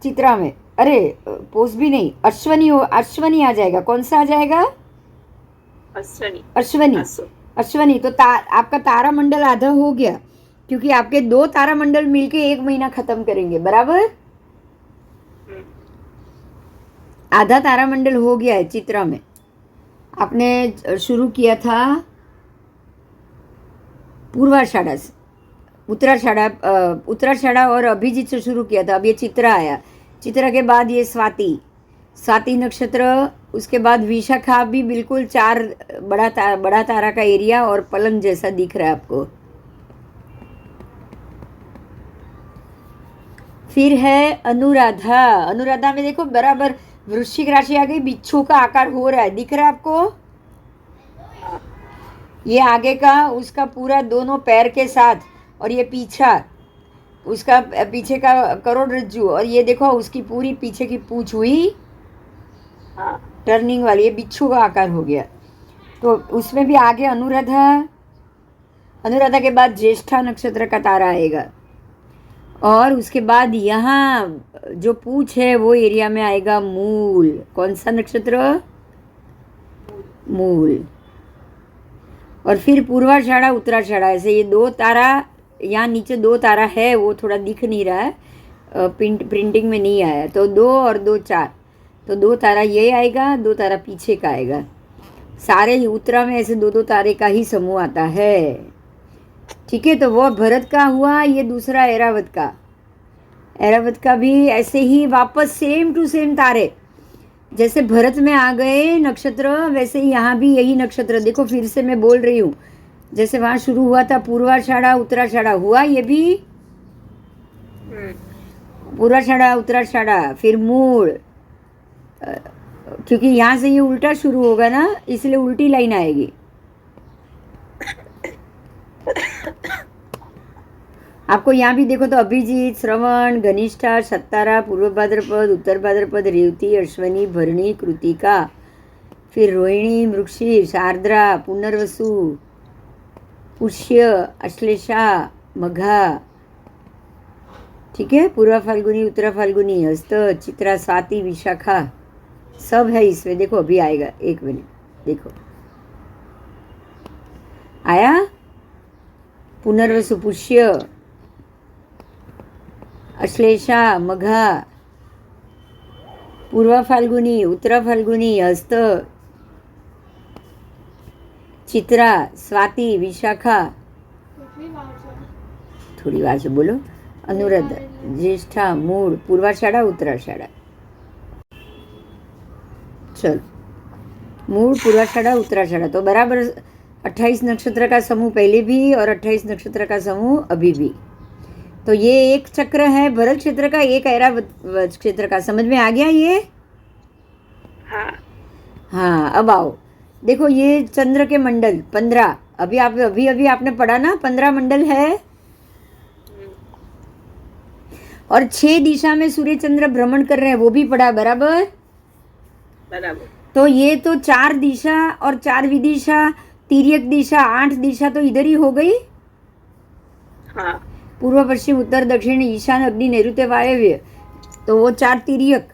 चित्रा में। अरे पोष भी नहीं, अश्वनी अश्वनी आ जाएगा। कौन सा आ जाएगा? अश्वनी। अश्वनी, अश्वनी। तो आपका तारा मंडल आधा हो गया, क्योंकि आपके 2 तारा मंडल मिलके 1 महीना खत्म करेंगे, बराबर। आधा तारा मंडल हो गया है चित्रा में। आपने शुरू किया था पूर्वाषाढ़ा से, उत्तराषाढ़ा और अभिजीत से शुरू किया था। अब ये चित्रा आया, चित्रा के बाद ये स्वाति नक्षत्र, उसके बाद विशाखा भी बिल्कुल 4 बड़ा तारा का एरिया और पलंग जैसा दिख रहा है आपको। फिर है अनुराधा, अनुराधा में देखो बराबर वृश्चिक राशि आ गई, बिच्छू का आकार हो रहा है, दिख रहा है आपको? ये आगे का उसका पूरा दोनों पैर के साथ, और ये पीछा उसका पीछे का करोड़रज्जु, और ये देखो उसकी पूरी पीछे की पूंछ हुई टर्निंग वाली, ये बिच्छू का आकार हो गया। तो उसमें भी आगे अनुराधा, अनुराधा के बाद ज्येष्ठा नक्षत्र का तारा आएगा, और उसके बाद यहाँ जो पूंछ है वो एरिया में आएगा मूल। कौन सा नक्षत्र? मूल। और फिर पूर्वाषाढ़ा उत्तराषाढ़ा, ऐसे ये 2 तारा, यहाँ नीचे 2 तारा है, वो थोड़ा दिख नहीं रहा है, प्रिंटिंग में नहीं आया। तो 2 और 2 4, तो 2 तारा ये आएगा, 2 तारा पीछे का आएगा। सारे ही उत्तरा में ऐसे 2-2 तारे का ही समूह आता है। ठीक है, तो वो भरत का हुआ, ये दूसरा ऐरावत का। ऐरावत का भी ऐसे ही वापस सेम टू सेम तारे, जैसे भरत में आ गए नक्षत्र, वैसे ही यहाँ भी यही नक्षत्र। देखो फिर से मैं बोल रही हूँ, जैसे वहाँ शुरू हुआ था पूर्वाषाढ़ा उत्तराषाढ़ा, हुआ ये भी पूर्वाषाढ़ा उत्तराषाढ़ा, फिर मूल, क्योंकि यहाँ से ये उल्टा शुरू होगा ना, इसलिए उल्टी लाइन आएगी। आपको यहाँ भी देखो तो अभिजीत, श्रवण, घनिष्ठा, सत्तारा, पूर्व भाद्रपद, उत्तर भाद्रपद, रेवती, अश्वनी, भरणी, कृतिका, फिर रोहिणी, मृगशीर्ष, आर्द्रा, पुनर्वसु, पुष्य, अश्लेषा, मघा। ठीक है, पूर्व फाल्गुनी, उत्तरा फाल्गुनी, हस्त, चित्रा, स्वाति, विशाखा, सब है इसमें। देखो अभी आएगा, 1 मिनट, देखो आया। पुनर्वसु, पुष्य, अश्लेषा, मघा, पूर्व फाल्गुनी, उत्तरा फाल्गुनी, हस्त, चित्रा, स्वाति, विशाखा, थोड़ी बार से बोलो, अनुराधा, ज्येष्ठा, मूल, पूर्वाषाढ़ा, उत्तराषाढ़ा। चलो, मूल, पूर्वाषाढ़ा, उत्तराषाढ़ा, तो बराबर 28 नक्षत्र का समूह पहले भी और 28 नक्षत्र का समूह अभी भी। तो ये एक चक्र है भरत क्षेत्र का, एक ऐरावत क्षेत्र का। समझ में आ गया ये? हाँ हाँ, अब आओ देखो, ये चंद्र के मंडल 15, अभी आपने पढ़ा ना, 15 मंडल है। और 6 दिशा में सूर्य चंद्र भ्रमण कर रहे हैं, वो भी पढ़ा, बराबर? बराबर। तो ये तो 4 दिशा और 4 विदिशा, तिर्यक दिशा, 8 दिशा तो इधर ही हो गई। हाँ पूर्व पश्चिम उत्तर दक्षिण ईशान अग्नि नैऋत्य वायव्य, तो वो 4 तिर्यक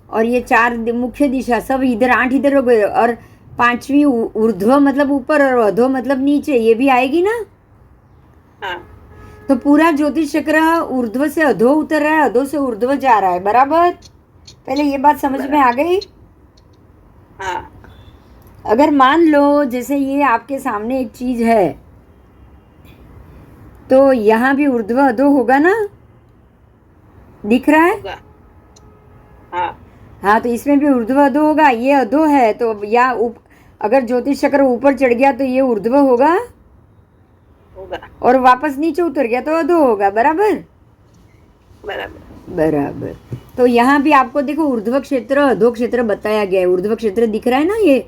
और ये 4 मुख्य दिशा, सब इधर 8 इधर हो गए। और 5वीं ऊर्ध्व मतलब ऊपर और अधो मतलब नीचे, ये भी आएगी ना। हाँ तो पूरा ज्योतिष चक्र ऊर्ध्व से अधो उतर रहा है, अधो से ऊर्ध्व जा रहा है, बराबर? पहले ये बात समझ में आ गई? हाँ। अगर मान लो जैसे ये आपके सामने एक चीज है, तो यहाँ भी ऊर्ध्व अधो होगा ना, दिख रहा है? होगा। हाँ हाँ, तो इसमें भी ऊर्ध्व अधो होगा। ये अधो है तो अगर ज्योतिष चक्र ऊपर चढ़ गया तो ये ऊर्ध्व होगा, होगा। और वापस नीचे उतर गया तो अधो होगा, बराबर? बराबर। बराबर। तो यहाँ भी आपको देखो ऊर्ध्व क्षेत्र अधो क्षेत्र बताया गया है। ऊर्ध्व क्षेत्र दिख रहा है ना ये,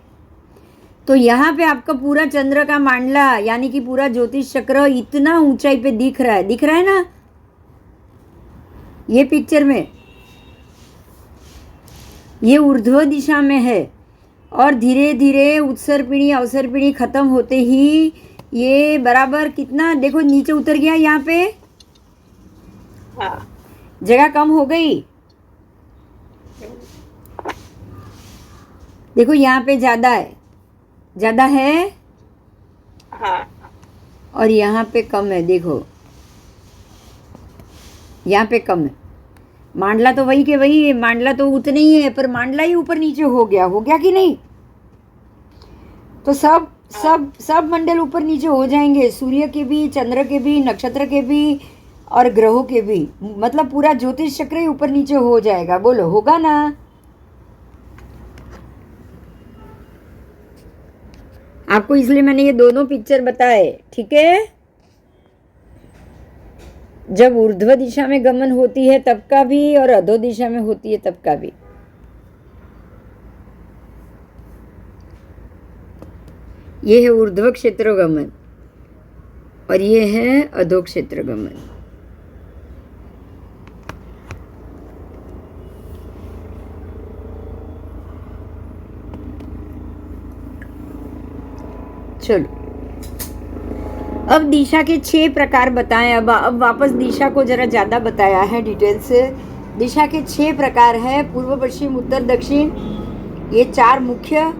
तो यहाँ पे आपका पूरा चंद्र का मांडला यानी कि पूरा ज्योतिष चक्र इतना ऊंचाई पे दिख रहा है ना ये पिक्चर में। ये ऊर्ध्व दिशा में है और धीरे धीरे उत्सर्पिणी अवसर्पिणी खत्म होते ही ये बराबर कितना देखो नीचे उतर गया। यहाँ पे हाँ जगह कम हो गई, देखो यहाँ पे ज्यादा है हाँ। और यहाँ पे कम है, देखो यहाँ पे कम है। मांडला तो वही के वही है, मांडला तो उतने ही है, पर मांडला ही ऊपर नीचे हो गया कि नहीं? तो सब मंडल ऊपर नीचे हो जाएंगे, सूर्य के भी, चंद्र के भी, नक्षत्र के भी और ग्रहों के भी। मतलब पूरा ज्योतिष चक्र ही ऊपर नीचे हो जाएगा। बोलो, होगा ना? आपको इसलिए मैंने ये दोनों पिक्चर बताए, ठीक है? जब ऊर्ध्व दिशा में गमन होती है तब का भी और अधो दिशा में होती है तब का भी। ये है ऊर्ध्व क्षेत्र गमन और ये है अधो क्षेत्र गमन। चलो, अब दिशा के 6 प्रकार बताएं। अब वापस दिशा को जरा ज़्यादा बताया है डिटेल से। दिशा के 6 प्रकार है, पूर्व पश्चिम उत्तर दक्षिण, ये 4 मुख्य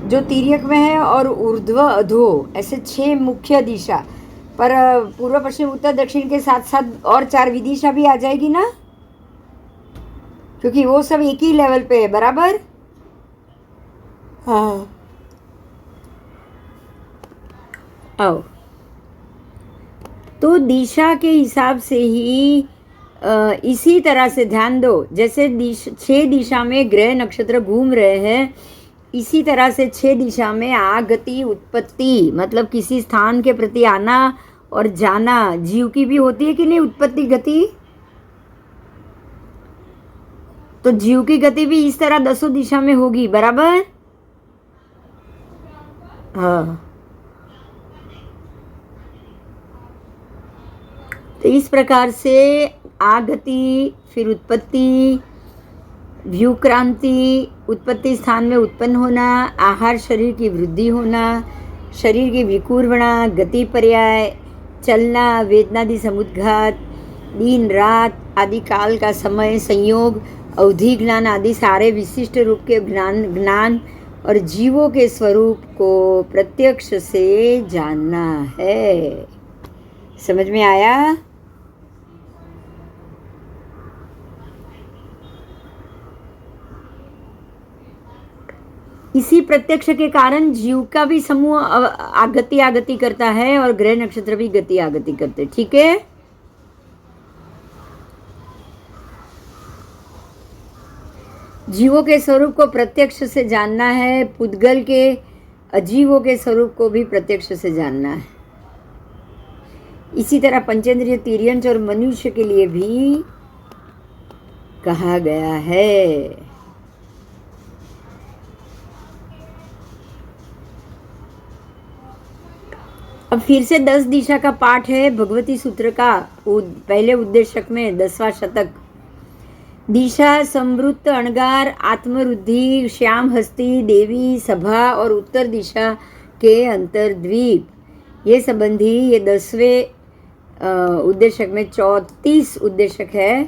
जो तिर्यक में है, और ऊर्ध्व अधो, ऐसे 6 मुख्य दिशा। पर पूर्व पश्चिम उत्तर दक्षिण के साथ साथ और 4 विदिशा भी आ जाएगी ना, क्योंकि वो सब एक ही लेवल पे है, बराबर? हाँ, आओ। तो दिशा के हिसाब से ही इसी तरह से ध्यान दो, जैसे 6 दिशा में ग्रह नक्षत्र घूम रहे हैं, इसी तरह से 6 दिशा में आगति उत्पत्ति मतलब किसी स्थान के प्रति आना और जाना जीव की भी होती है कि नहीं, उत्पत्ति गति। तो जीव की गति भी इस तरह 10 दिशा में होगी, बराबर? हाँ, तो इस प्रकार से आगति, फिर उत्पत्ति, व्युक्रांति, उत्पत्ति स्थान में उत्पन्न होना, आहार शरीर की वृद्धि होना, शरीर की विकुर्वणा, गति पर्याय, चलना, वेदनादि समुद्घात, दिन रात आदि काल का समय संयोग, अवधि ज्ञान आदि सारे विशिष्ट रूप के ज्ञान और जीवों के स्वरूप को प्रत्यक्ष से जानना है। समझ में आया? इसी प्रत्यक्ष के कारण जीव का भी समूह आगति करता है और ग्रह नक्षत्र भी गति आगति करते, ठीक है? जीवों के स्वरूप को प्रत्यक्ष से जानना है। पुद्गल के अजीवों के स्वरूप को भी प्रत्यक्ष से जानना है। इसी तरह पंचेंद्रिय तिर्यंच और मनुष्य के लिए भी कहा गया है। अब फिर से 10 दिशा का पाठ है भगवती सूत्र का पहले उद्देश्यक में 10वां शतक। दिशा, समृत, अणगार, आत्मरुद्धि, श्याम हस्ती, देवी, सभा और उत्तर दिशा के अंतर्द्वीप, ये संबंधी ये 10वें उद्देश्यक में 34 उद्देश्यक है।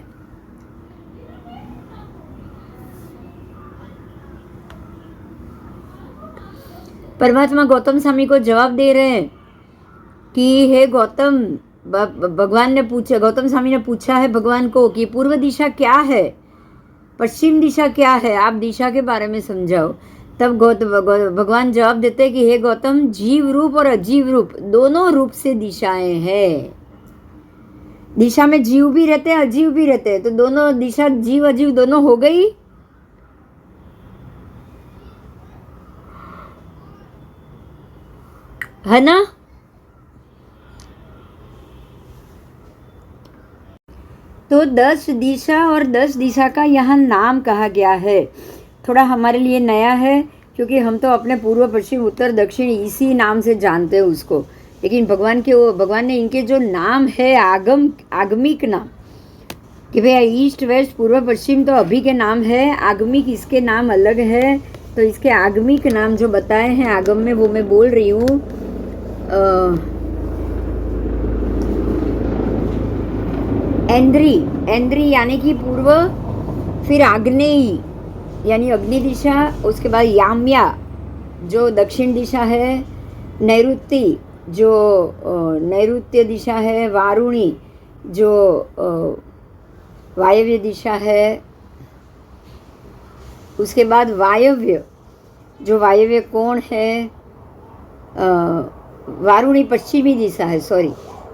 परमात्मा गौतम स्वामी को जवाब दे रहे हैं कि हे गौतम, भगवान ने पूछा, गौतम स्वामी ने पूछा है भगवान को कि पूर्व दिशा क्या है, पश्चिम दिशा क्या है, आप दिशा के बारे में समझाओ। तब भगवान जवाब देते हैं कि हे गौतम, जीव रूप और अजीव रूप दोनों रूप से दिशाएं हैं। दिशा में जीव भी रहते हैं, अजीव भी रहते हैं, तो दोनों दिशा जीव अजीव दोनों हो गई। है ना? तो 10 दिशा और 10 दिशा का यहाँ नाम कहा गया है। थोड़ा हमारे लिए नया है क्योंकि हम तो अपने पूर्व पश्चिम उत्तर दक्षिण इसी नाम से जानते हैं उसको, लेकिन भगवान ने इनके जो नाम है आगमिक नाम कि भैया ईस्ट वेस्ट पूर्व पश्चिम तो अभी के नाम है, आगमिक इसके नाम अलग है। तो इसके आगमिक नाम जो बताए हैं आगम में, वो मैं बोल रही हूँ। ऐन्द्री यानी कि पूर्व, फिर आग्नेयी यानी अग्नि दिशा, उसके बाद याम्या जो दक्षिण दिशा है, नैऋत्य जो नैऋत्य दिशा है, वारुणी जो वायव्य दिशा है, उसके बाद वायव्य जो वायव्य कोण है, वारुणी पश्चिमी दिशा है, सॉरी,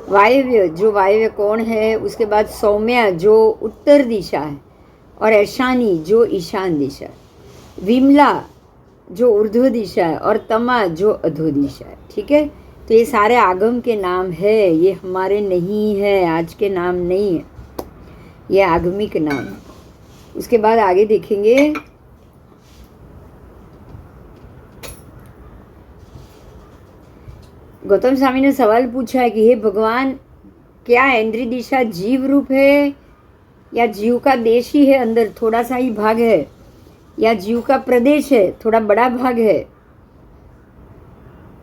वायव्य जो वायव्य कोण है, उसके बाद सौम्या जो उत्तर दिशा है, और ऐशानी जो ईशान दिशा है, विमला जो ऊर्ध्व दिशा है, और तमा जो अधो दिशा है। ठीक है, तो ये सारे आगम के नाम है, ये हमारे नहीं है, आज के नाम नहीं है, ये आगमिक नाम है। उसके बाद आगे देखेंगे। गौतम स्वामी ने सवाल पूछा है कि हे भगवान, क्या ऐन्द्री दिशा जीव रूप है या जीव का देश ही है, अंदर थोड़ा सा ही भाग है, या जीव का प्रदेश है, थोड़ा बड़ा भाग है,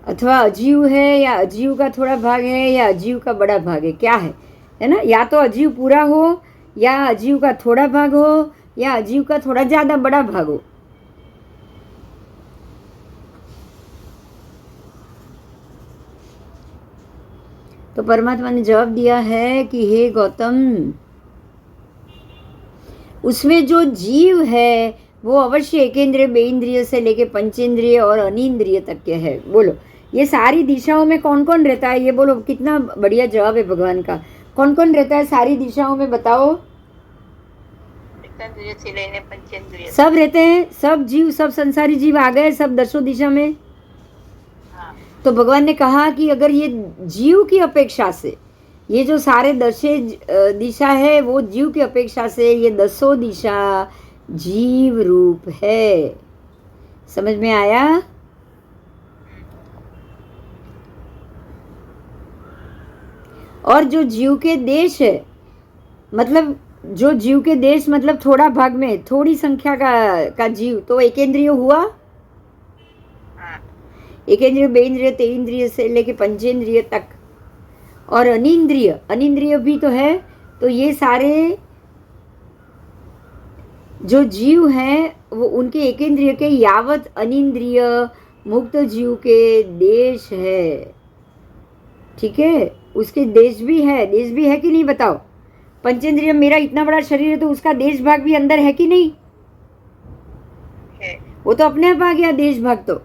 अथवा अजीव है या अजीव का थोड़ा भाग है, या अजीव का बड़ा भाग है, क्या है ना? या तो अजीव पूरा हो, या अजीव का थोड़ा भाग हो, या अजीव का थोड़ा ज़्यादा बड़ा भाग हो। तो परमात्मा ने जवाब दिया है कि हे गौतम, उसमें जो जीव है वो अवश्य एकेंद्रिय बेइंद्रिय से लेके पंचेंद्रिय और अनिंद्रिय तक के है। बोलो, ये सारी दिशाओं में कौन कौन रहता है? ये बोलो, कितना बढ़िया जवाब है भगवान का। कौन कौन रहता है सारी दिशाओं में, बताओ? सब रहते हैं, सब जीव, सब संसारी जीव आ गए सब 10 दिशा में। तो भगवान ने कहा कि अगर ये जीव की अपेक्षा से, ये जो सारे 10 दिशा है वो जीव की अपेक्षा से ये 10 दिशा जीव रूप है। समझ में आया? और जो जीव के देश है, मतलब जो जीव के देश मतलब थोड़ा भाग में थोड़ी संख्या का जीव, तो एकेंद्रिय हुआ। एकेंद्रिय, बेइंद्रिय, तेइंद्रिय से लेके पंचेंद्रिय तक, और अनिंद्रिय भी तो है। तो ये सारे जो जीव हैं वो उनके एकेंद्रिय के यावत अनिंद्रिय मुक्त जीव के देश है। ठीक है, उसके देश भी है कि नहीं, बताओ? पंचेंद्रिय, मेरा इतना बड़ा शरीर है तो उसका देश भाग भी अंदर है कि नहीं? वो तो अपने आप आ गया देश भाग। तो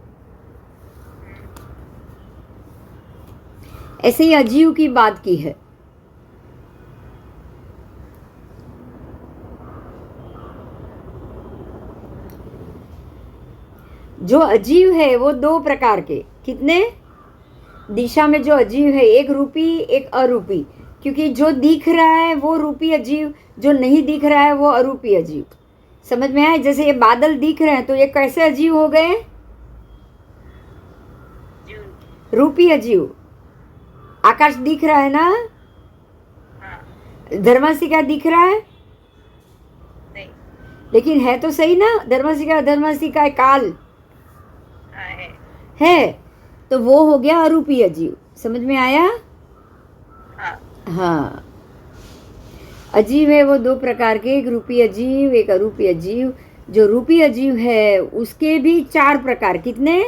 ऐसे ही अजीव की बात की है। जो अजीव है वो दो प्रकार के, कितने दिशा में जो अजीव है, एक रूपी एक अरूपी, क्योंकि जो दिख रहा है वो रूपी अजीव, जो नहीं दिख रहा है वो अरूपी अजीव। समझ में आया? जैसे ये बादल दिख रहे हैं तो ये कैसे अजीव हो गए? रूपी अजीव। आकाश दिख रहा है ना, धर्मासिका दिख रहा है नहीं, लेकिन है तो सही ना, धर्मासिका अधर्मासिका काल है, तो वो हो गया अरूपी अजीव। समझ में आया? हाँ, अजीव है वो दो प्रकार के, एक रूपी अजीव एक अरूपी अजीव। जो रूपी अजीव है उसके भी चार प्रकार, कितने?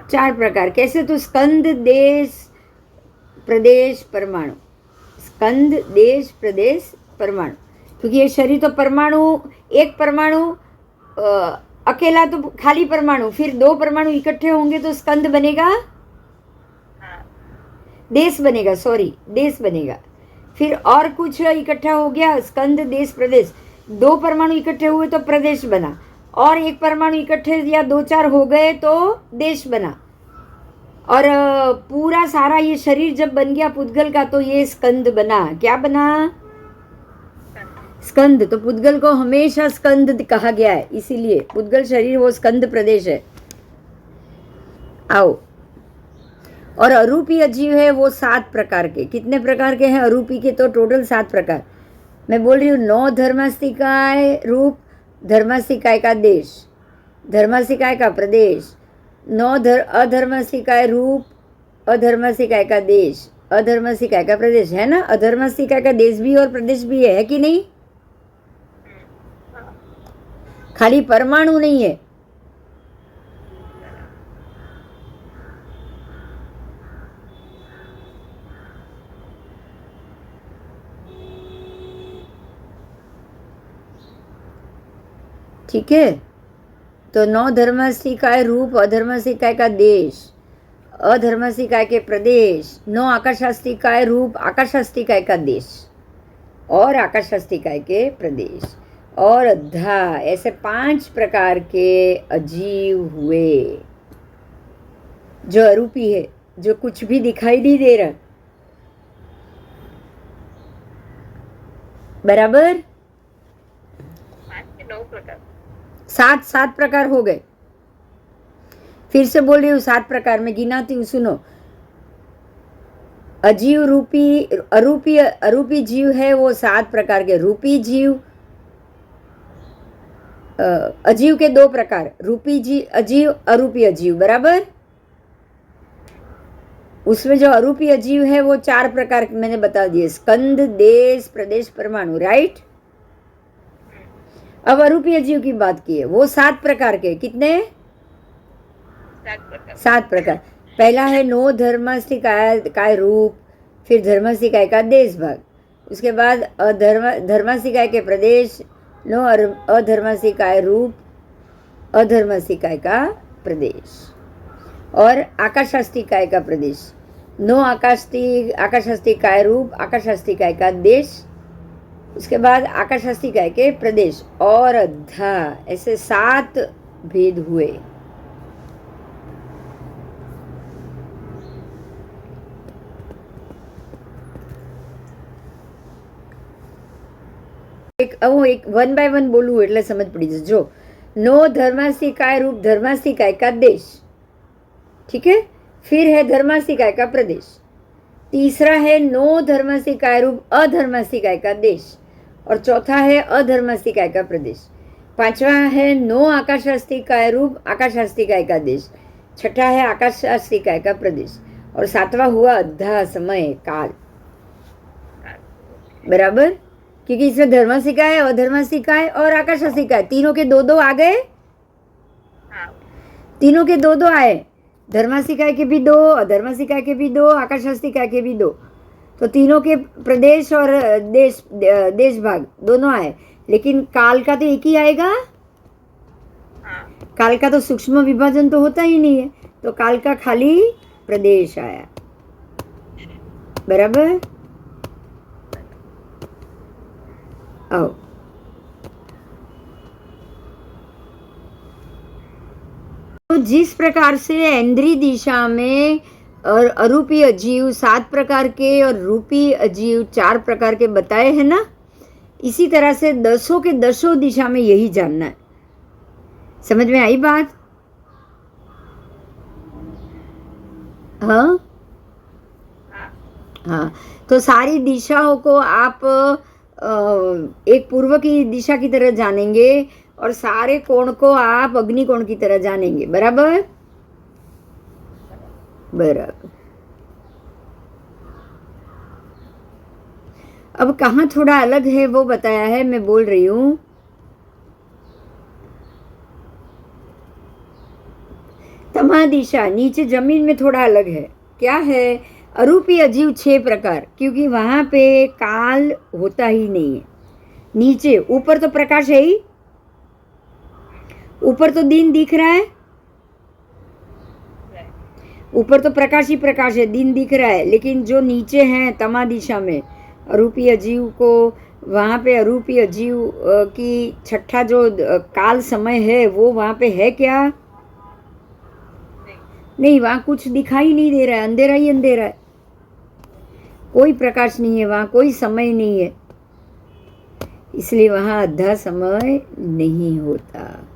चार प्रकार। कैसे? तो स्कंद, देश, प्रदेश, परमाणु। स्कंद, देश, प्रदेश, परमाणु। क्योंकि ये शरीर तो परमाणु, एक परमाणु अकेला तो खाली परमाणु, फिर दो परमाणु इकट्ठे होंगे तो स्कंद बनेगा, देश बनेगा, सॉरी देश बनेगा। फिर और कुछ इकट्ठा हो गया, स्कंद, देश, प्रदेश। दो परमाणु इकट्ठे हुए तो प्रदेश बना, और एक परमाणु इकट्ठे या दो चार हो गए तो देश बना। और पूरा सारा ये शरीर जब बन गया पुद्गल का तो ये स्कंद बना। क्या बना? स्कंद। तो पुद्गल को हमेशा स्कंद कहा गया है, इसीलिए पुद्गल शरीर वो स्कंद प्रदेश है। आओ, और अरूपी अजीव है वो 7 प्रकार के। कितने प्रकार के हैं अरूपी के? तो टोटल 7 प्रकार। मैं बोल रही हूँ 9 धर्मास्तिकाय रूप, धर्मास्तिकाय का देश, धर्मास्तिकाय का प्रदेश, 9 अधर्मास्तिकाय रूप, अधर्मास्तिकाय का देश, अधर्मास्तिकाय का प्रदेश, है ना? अधर्मास्तिकाय का देश भी और प्रदेश भी है कि नहीं? खाली परमाणु नहीं है। ठीक है, तो 9 धर्मास्तिकाय रूप, अधर्मास्तिकाय का देश, अधर्मास्तिकाय के प्रदेश, 9 आकाशास्तिकाय रूप, आकाशास्तिकाय का देश और आकाशास्तिकाय के प्रदेश, और अद्धा, ऐसे 5 प्रकार के अजीव हुए जो अरूपी है, जो कुछ भी दिखाई नहीं दे रहा। बराबर? 7 प्रकार हो गए। फिर से बोल रही हूँ 7 प्रकार में गिनाती हूँ, सुनो। अजीव, रूपी, अरूपी, अरूपी जीव है वो 7 प्रकार के। रूपी जीव, अजीव के 2 प्रकार, रूपी जीव अजीव, अरूपी अजीव। बराबर? उसमें जो अरूपी अजीव है वो 4 प्रकार मैंने बता दिए, स्कंद, देश, प्रदेश, परमाणु। राइट? अब अरूपी अजीव की बात की है, वो 7 प्रकार के। कितने? 7 प्रकार। पहला है 9 धर्मास्तिकाय रूप, फिर धर्मास्तिकाय का देश भाग, उसके बाद धर्मास्तिकाय के प्रदेश, 9 अधर्मास्तिकाय रूप, अधर्मास्तिकाय का प्रदेश, और आकाशास्तिकाय का प्रदेश, 9 आकाशास्तिकाय रूप, आकाशास्तिकाय का देश, उसके बाद आकाशास्तिकाय के प्रदेश और अद्धा। ऐसे 7 भेद हुए। एक 1 by 1 બોલવું એટલે સમજ પડી જશે। જો 9 धर्मास्तिकाय रूप, धर्मास्तिकाय का देश, ठीक है। फिर है धर्मास्तिकाय का प्रदेश, तीसरा है 9 धर्मास्तिकाय रूप, अधर्मास्तिकाय का देश, और चौथा है अधर्मास्तिकाय का प्रदेश, पांचवा है 9 आकाशास्तिकाय रूप, आकाशास्तिकाय का देश, छठा है आकाशास्तिकाय का प्रदेश, और 7वां हुआ अद्धा समय काल। बराबर? क्योंकि इसमें धर्मास्तिकाय, अधर्मास्तिकाय और आकाशास्तिकाय तीनों के 2-2 आ गए। तीनों के 2-2 आए, धर्मास्तिकाय के भी 2, अधर्मास्तिकाय के भी 2, आकाशास्तिकाय के भी 2, तो तीनों के प्रदेश और देश भाग दोनों आए। लेकिन काल का तो एक ही आएगा। काल का तो सूक्ष्म विभाजन तो होता ही नहीं है, तो काल का खाली प्रदेश आया। बराबर? आओ, जिस प्रकार से इंद्रिय दिशा में और अरूपी अजीव 7 प्रकार के और रूपी अजीव 4 प्रकार के बताए हैं ना, इसी तरह से 10 के 10 दिशा में यही जानना है। समझ में आई बात? हाँ हाँ, तो सारी दिशाओं को आप एक पूर्व की दिशा की तरह जानेंगे और सारे कोण को आप अग्नि कोण की तरह जानेंगे। बराबर बराबर। अब कहाँ थोड़ा अलग है वो बताया है, मैं बोल रही हूँ। तमा दिशा नीचे जमीन में थोड़ा अलग है। क्या है? अरूपी अजीव 6 प्रकार, क्योंकि वहां पे काल होता ही नहीं है। नीचे, ऊपर तो प्रकाश है ही, ऊपर तो दिन दिख रहा है, ऊपर तो प्रकाश ही प्रकाश है, दिन दिख रहा है, लेकिन जो नीचे हैं तमा दिशा में अरूपी अजीव को, वहां पे अरूपी अजीव की छठा जो काल समय है वो वहां पे है क्या? नहीं, वहां कुछ दिखाई नहीं दे रहा है, अंधेरा ही अंधेरा है, कोई प्रकाश नहीं है, वहां कोई समय नहीं है, इसलिए वहां आधा समय नहीं होता।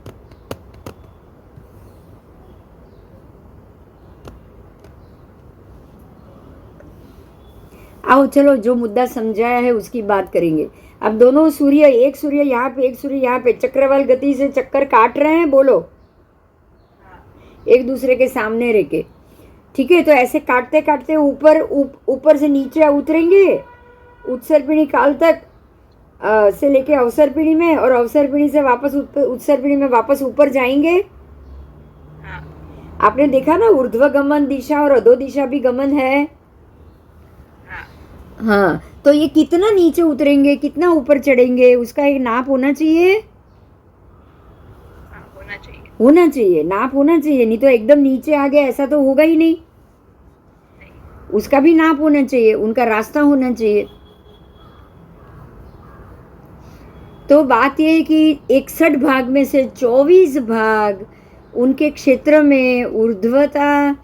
आओ चलो, जो मुद्दा समझाया है उसकी बात करेंगे। अब दोनों सूर्य, एक सूर्य यहाँ पे, एक सूर्य यहाँ पे, चक्रवाल गति से चक्कर काट रहे हैं, बोलो, एक दूसरे के सामने रह के। ठीक है, तो ऐसे काटते काटते ऊपर से नीचे उतरेंगे, उत्सर्पिणी काल तक से लेके अवसर्पिणी में, और अवसर्पिणी से वापस उत्सर्पिणी में वापस ऊपर जाएंगे। आपने देखा ना, ऊर्ध्व गमन दिशा और अधो दिशा भी गमन है। हाँ, तो ये कितना नीचे उतरेंगे, कितना ऊपर चढ़ेंगे, उसका एक नाप होना चाहिए। होना चाहिए, नाप होना चाहिए, नहीं तो एकदम नीचे आ गया ऐसा तो होगा ही नहीं। उसका भी नाप होना चाहिए, उनका रास्ता होना चाहिए। तो बात यह है कि 61 भाग में से 24 भाग उनके क्षेत्र में ऊर्ध्वता,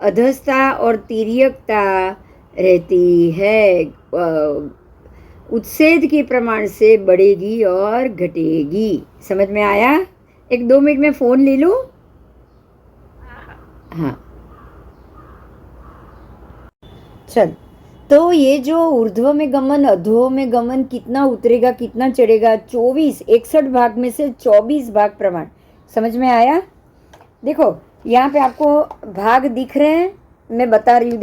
अधस्ता और तिर्यकता रहती है। उच्छेद के प्रमाण से बढ़ेगी और घटेगी। समझ में आया? 1-2 मिनट में फोन ले लो। हाँ, चल, तो ये जो ऊर्ध्व में गमन, अधो में गमन, कितना उतरेगा, कितना चढ़ेगा, 61 भाग में से 24 भाग प्रमाण। समझ में आया? देखो, यहाँ पे आपको भाग दिख रहे हैं, मैं बता रही हूँ।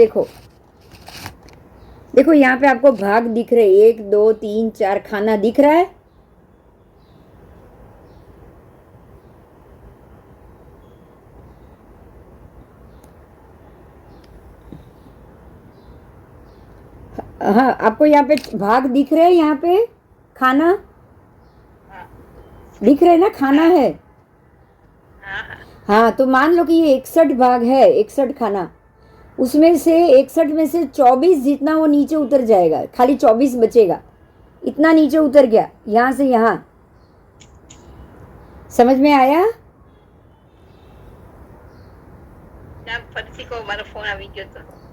देखो यहाँ पे आपको भाग दिख रहे हैं, 1 2 3 4 खाना दिख रहा है। हाँ, आपको यहाँ पे भाग दिख रहे हैं, यहाँ पे खाना दिख रहे हैं ना, खाना है। हाँ, तो मान लो कि ये 61 भाग है, 61 खाना, उसमें से 61 में से 24 जितना वो नीचे उतर जाएगा, खाली 24 बचेगा। इतना नीचे उतर गया, यहाँ से यहाँ। समझ में आया?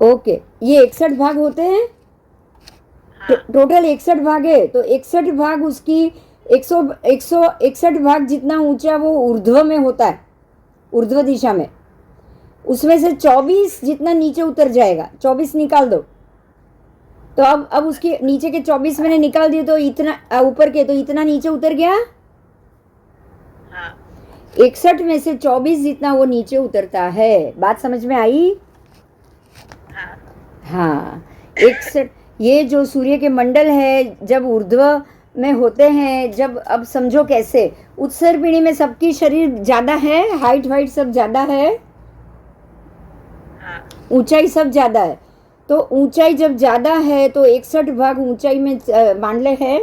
ओके, ये 61 भाग होते हैं। टोटल 61 भाग है, तो 61 भाग उसकी 161 भाग जितना ऊंचा वो ऊर्ध्व में होता है, ऊर्ध्व दिशा में, उसमें से 24 जितना नीचे उतर जाएगा। 24 निकाल दो, तो अब उसके नीचे के 24 मैंने निकाल दिए, तो इतना ऊपर के, तो इतना नीचे उतर गया। 61 में से 24 जितना वो नीचे उतरता है। बात समझ में आई? हाँ, 61। ये जो सूर्य के मंडल है, जब ऊर्ध्व में होते हैं, जब, अब समझो कैसे, उत्सर्पिणी में सबकी शरीर ज्यादा है, हाइट वाइट सब ज्यादा है, ऊंचाई सब ज्यादा है। तो ऊंचाई जब ज्यादा है तो 61 भाग ऊंचाई में मान ले है।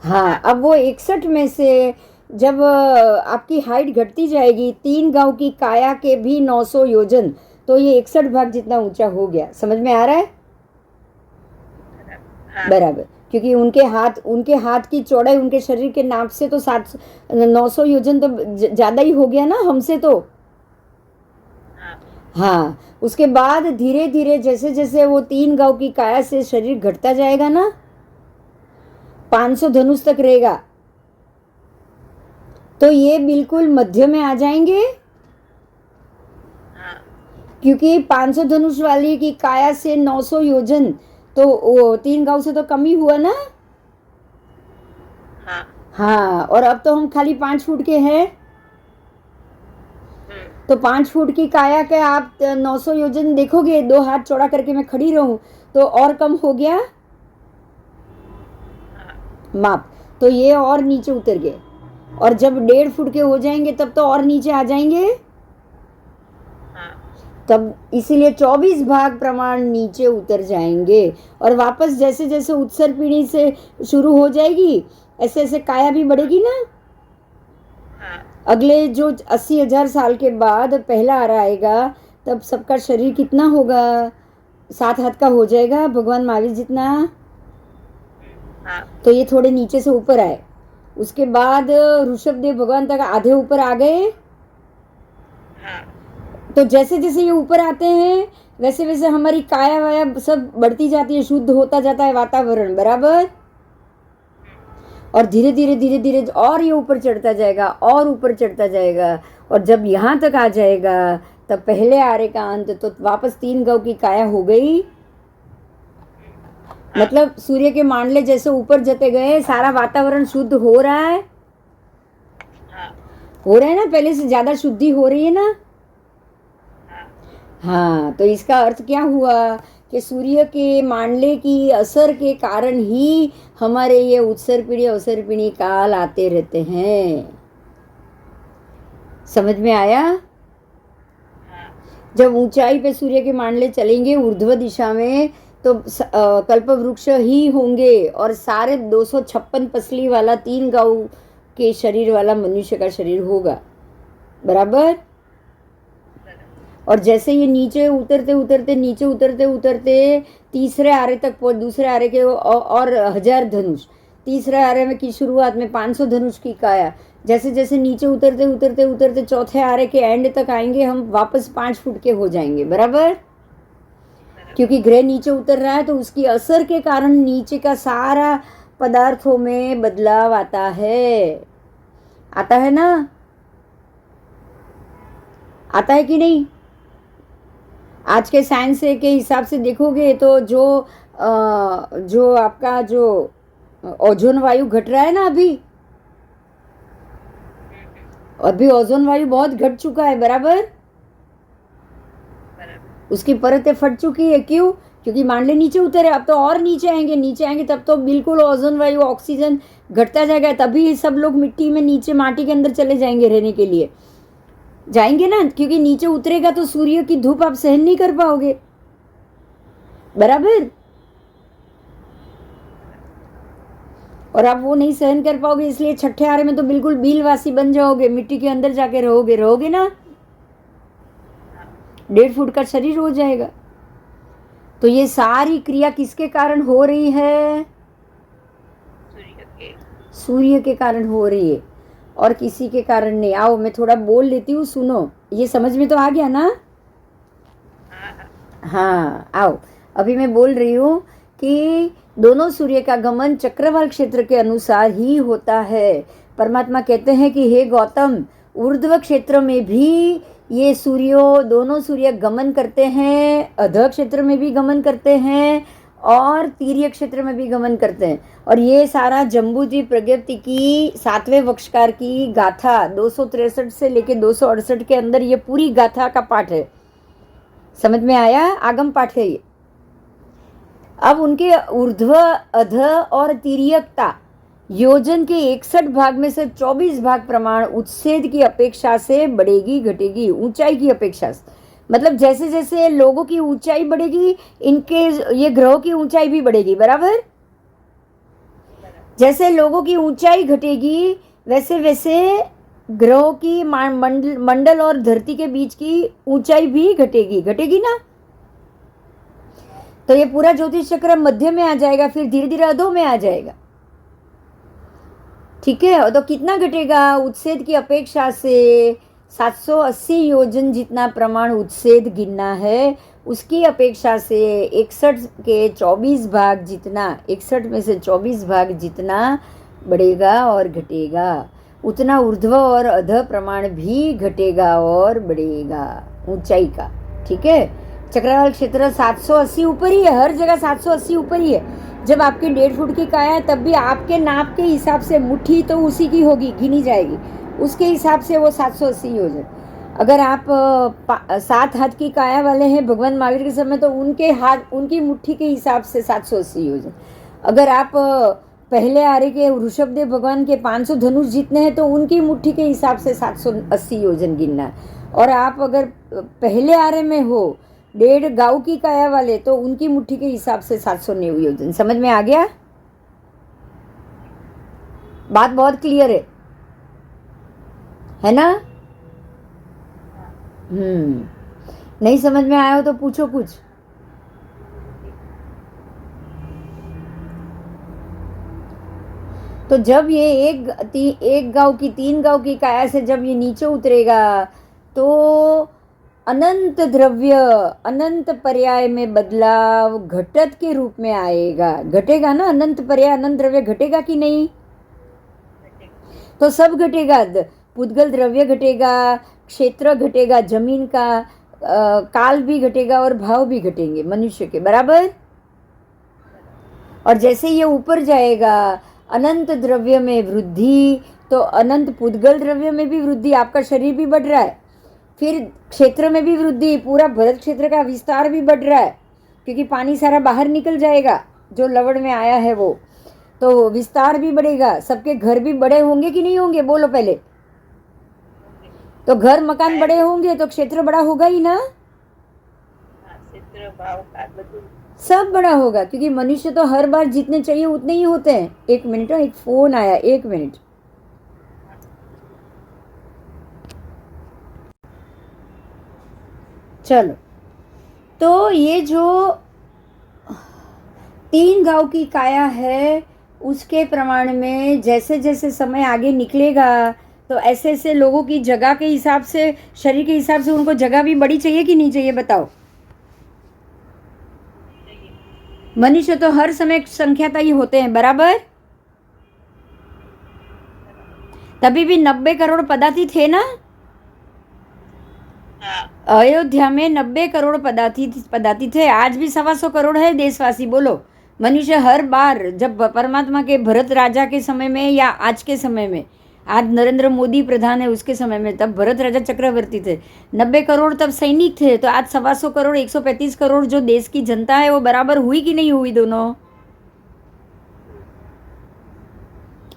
हाँ, अब वो 61 में से जब आपकी हाइट घटती जाएगी, 3 गांव की काया के भी 900 योजन, तो ये 61 भाग जितना ऊंचा हो गया। समझ में आ रहा है? बराबर। क्योंकि उनके हाथ की चौड़ाई उनके शरीर के नाप से तो 900 योजन तो ज़्यादा ही हो गया ना हमसे तो। हाँ, उसके बाद धीरे धीरे जैसे जैसे वो 3 गांव की काया से शरीर घटता जाएगा ना, 500 धनुष तक रहेगा, तो ये बिल्कुल मध्य में आ जाएंगे। क्योंकि 500 धनुष वाली की काया से 900 योजन तो वो 3 गांव से तो कम ही हुआ ना। हाँ, और अब तो हम खाली 5 फुट के हैं, तो 5 फुट की काया के आप 900 योजन देखोगे, 2 हाथ चौड़ा करके मैं खड़ी रहूं तो और कम हो गया माप, तो ये और नीचे उतर गए। और जब 1.5 फुट के हो जाएंगे तब तो और नीचे आ जाएंगे। तब इसीलिए 24 भाग प्रमाण नीचे उतर जाएंगे। और वापस जैसे जैसे उत्सर पीढ़ी से शुरू हो जाएगी ऐसे ऐसे काया भी बढ़ेगी ना। अगले जो 80,000 साल के बाद पहला आरा आएगा तब सबका शरीर कितना होगा, 7 हाथ का हो जाएगा, भगवान महावीर जितना। तो ये थोड़े नीचे से ऊपर आए, उसके बाद ऋषभदेव भगवान तक आधे ऊपर आ गए। तो जैसे जैसे ये ऊपर आते हैं वैसे वैसे हमारी काया वाया सब बढ़ती जाती है, शुद्ध होता जाता है वातावरण, बराबर। और धीरे धीरे धीरे धीरे और ये ऊपर चढ़ता जाएगा और ऊपर चढ़ता जाएगा। और जब यहाँ तक आ जाएगा तब पहले आरे का अंत, तो वापस 3 गांव की काया हो गई। मतलब सूर्य के मांडले जैसे ऊपर जते गए, सारा वातावरण शुद्ध हो रहा है, हो रहा है ना, पहले से ज्यादा शुद्धि हो रही है ना। हाँ, तो इसका अर्थ क्या हुआ कि सूर्य के मांडले की असर के कारण ही हमारे ये उत्सर पीढ़ी अवसर पीढ़ी काल आते रहते हैं। समझ में आया? जब ऊंचाई पे सूर्य के मांडले चलेंगे ऊर्ध्व दिशा में तो कल्प वृक्ष ही होंगे और सारे 256 पसली वाला 3 गांव के शरीर वाला मनुष्य का शरीर होगा, बराबर। और जैसे ये नीचे उतरते उतरते नीचे उतरते उतरते तीसरे आरे तक पहुंच, दूसरे आरे के और 1000 धनुष, तीसरे आरे में की शुरुआत में 500 धनुष की काया, जैसे जैसे नीचे उतरते उतरते उतरते चौथे आरे के एंड तक आएंगे हम, वापस 5 फुट के हो जाएंगे, बराबर। क्योंकि ग्रह नीचे उतर रहा है तो उसकी असर के कारण नीचे का सारा पदार्थों में बदलाव आता है। आता है ना? आता है कि नहीं? आज के साइंस के हिसाब से देखोगे तो जो आपका जो ओजोन वायु घट रहा है ना, अभी ओजोन वायु बहुत घट चुका है, बराबर। उसकी परतें फट चुकी है। क्यों? क्योंकि मांडले नीचे उतरे, अब तो और नीचे आएंगे तब तो बिल्कुल ओजोन वायु ऑक्सीजन घटता जाएगा, तभी सब लोग मिट्टी में नीचे माटी के अंदर चले जाएंगे रहने के लिए, जाएंगे ना। क्योंकि नीचे उतरेगा तो सूर्य की धूप आप सहन नहीं कर पाओगे, बराबर। और आप वो नहीं सहन कर पाओगे, इसलिए छठे आरे में तो बिल्कुल बीलवासी बन जाओगे, मिट्टी के अंदर जाके रहोगे ना, 1.5 फुट का शरीर हो जाएगा। तो ये सारी क्रिया किसके कारण हो रही है? सूर्य के कारण हो रही है और किसी के कारण नहीं। आओ मैं थोड़ा बोल लेती हूँ, सुनो। ये समझ में तो आ गया ना? हाँ, आओ अभी मैं बोल रही हूँ कि दोनों सूर्य का गमन चक्रवाल क्षेत्र के अनुसार ही होता है। परमात्मा कहते हैं कि हे गौतम, ऊर्ध्व क्षेत्र में भी ये दोनों सूर्य गमन करते हैं, अधः क्षेत्र में भी गमन करते हैं और तीर्य क्षेत्र में भी गमन करते हैं। और ये सारा जम्बूद्वीप प्रज्ञप्ति की 7वें वक्षकार की गाथा 263 से लेके 268 के अंदर ये पूरी गाथा का पाठ है। समझ में आया? आगम पाठ है ये। अब उनके ऊर्ध्व, अध और तिर्यकता योजन के 61 भाग में से 24 भाग प्रमाण उच्छेद की अपेक्षा से बढ़ेगी घटेगी, ऊंचाई की अपेक्षा से। मतलब जैसे जैसे लोगों की ऊंचाई बढ़ेगी, इनके ये ग्रहों की ऊंचाई भी बढ़ेगी, बराबर। जैसे लोगों की ऊंचाई घटेगी वैसे वैसे ग्रहों की मंडल और धरती के बीच की ऊंचाई भी घटेगी ना। तो ये पूरा ज्योतिष चक्र मध्य में आ जाएगा, फिर धीरे धीरे अधो में आ जाएगा। ठीक है, तो कितना घटेगा? उच्छेद की अपेक्षा से 780 योजन जितना प्रमाण उच्छेद गिनना है, उसकी अपेक्षा से 61 के 24 भाग जितना, 61 में से 24 भाग जितना बढ़ेगा और घटेगा, उतना ऊर्ध्व और अध प्रमाण भी घटेगा और बढ़ेगा ऊंचाई का। ठीक है, चक्रवाल क्षेत्र 780 ऊपर ही है, हर जगह 780 ऊपर ही है। जब आपकी 1.5 फुट की काया है तब भी आपके नाप के हिसाब से मुट्ठी तो उसी की होगी, गिनी जाएगी, उसके हिसाब से वो 780 योजन। अगर आप 7 हाथ की काया वाले हैं भगवान महावीर के समय, तो उनके हाथ, उनकी मुट्ठी के हिसाब से 780 योजन। अगर आप पहले आरे के ऋषभदेव भगवान के 500 धनुष जितने हैं, तो उनकी मुट्ठी के हिसाब से 780 योजन गिनना है। और आप अगर पहले आरे में हो 1.5 गांव की काया वाले, तो उनकी मुट्ठी के हिसाब से 790 योजन। समझ में आ गया? बात बहुत क्लियर है ना? नहीं समझ में आया हो तो पूछो कुछ। तो जब ये एक गांव की 3 गांव की काया से जब ये नीचे उतरेगा, तो अनंत द्रव्य, अनंत पर्याय में बदलाव घटत के रूप में आएगा। घटेगा ना, अनंत पर्याय अनंत द्रव्य घटेगा कि नहीं? तो सब घटेगा, पुद्गल द्रव्य घटेगा, क्षेत्र घटेगा जमीन का, काल भी घटेगा और भाव भी घटेंगे मनुष्य के, बराबर। और जैसे ये ऊपर जाएगा, अनंत द्रव्य में वृद्धि, तो अनंत पुद्गल द्रव्य में भी वृद्धि, आपका शरीर भी बढ़ रहा है, फिर क्षेत्र में भी वृद्धि, पूरा भरत क्षेत्र का विस्तार भी बढ़ रहा है, क्योंकि पानी सारा बाहर निकल जाएगा जो लवण में आया है वो, तो विस्तार भी बढ़ेगा। सबके घर भी बड़े होंगे कि नहीं होंगे? बोलो पहले। तो घर मकान बड़े होंगे तो क्षेत्र बड़ा होगा ही ना, सब बड़ा होगा, क्योंकि मनुष्य तो हर बार जितने चाहिए उतने ही होते हैं। 1 मिनट, एक फोन आया, 1 मिनट। चलो, तो ये जो 3 गांव की काया है, उसके प्रमाण में जैसे जैसे समय आगे निकलेगा, तो ऐसे ऐसे लोगों की जगह के हिसाब से, शरीर के हिसाब से उनको जगह भी बड़ी चाहिए कि नहीं चाहिए? बताओ। मनुष्य तो हर समय संख्याता ही होते हैं, बराबर। तभी भी 90 करोड़ पदार्थी थे ना, अयोध्या में 90 करोड़ पदार्थी थे। आज भी 125 करोड़ है देशवासी। बोलो, मनुष्य हर बार, जब परमात्मा के भरत राजा के समय में या आज के समय में, आज नरेंद्र मोदी प्रधान है, उसके समय में तब भरत राजा चक्रवर्ती थे, 90 करोड़ तब सैनिक थे, तो आज 125 करोड़, 135 करोड़ जो देश की जनता है, वो बराबर हुई कि नहीं हुई दोनों?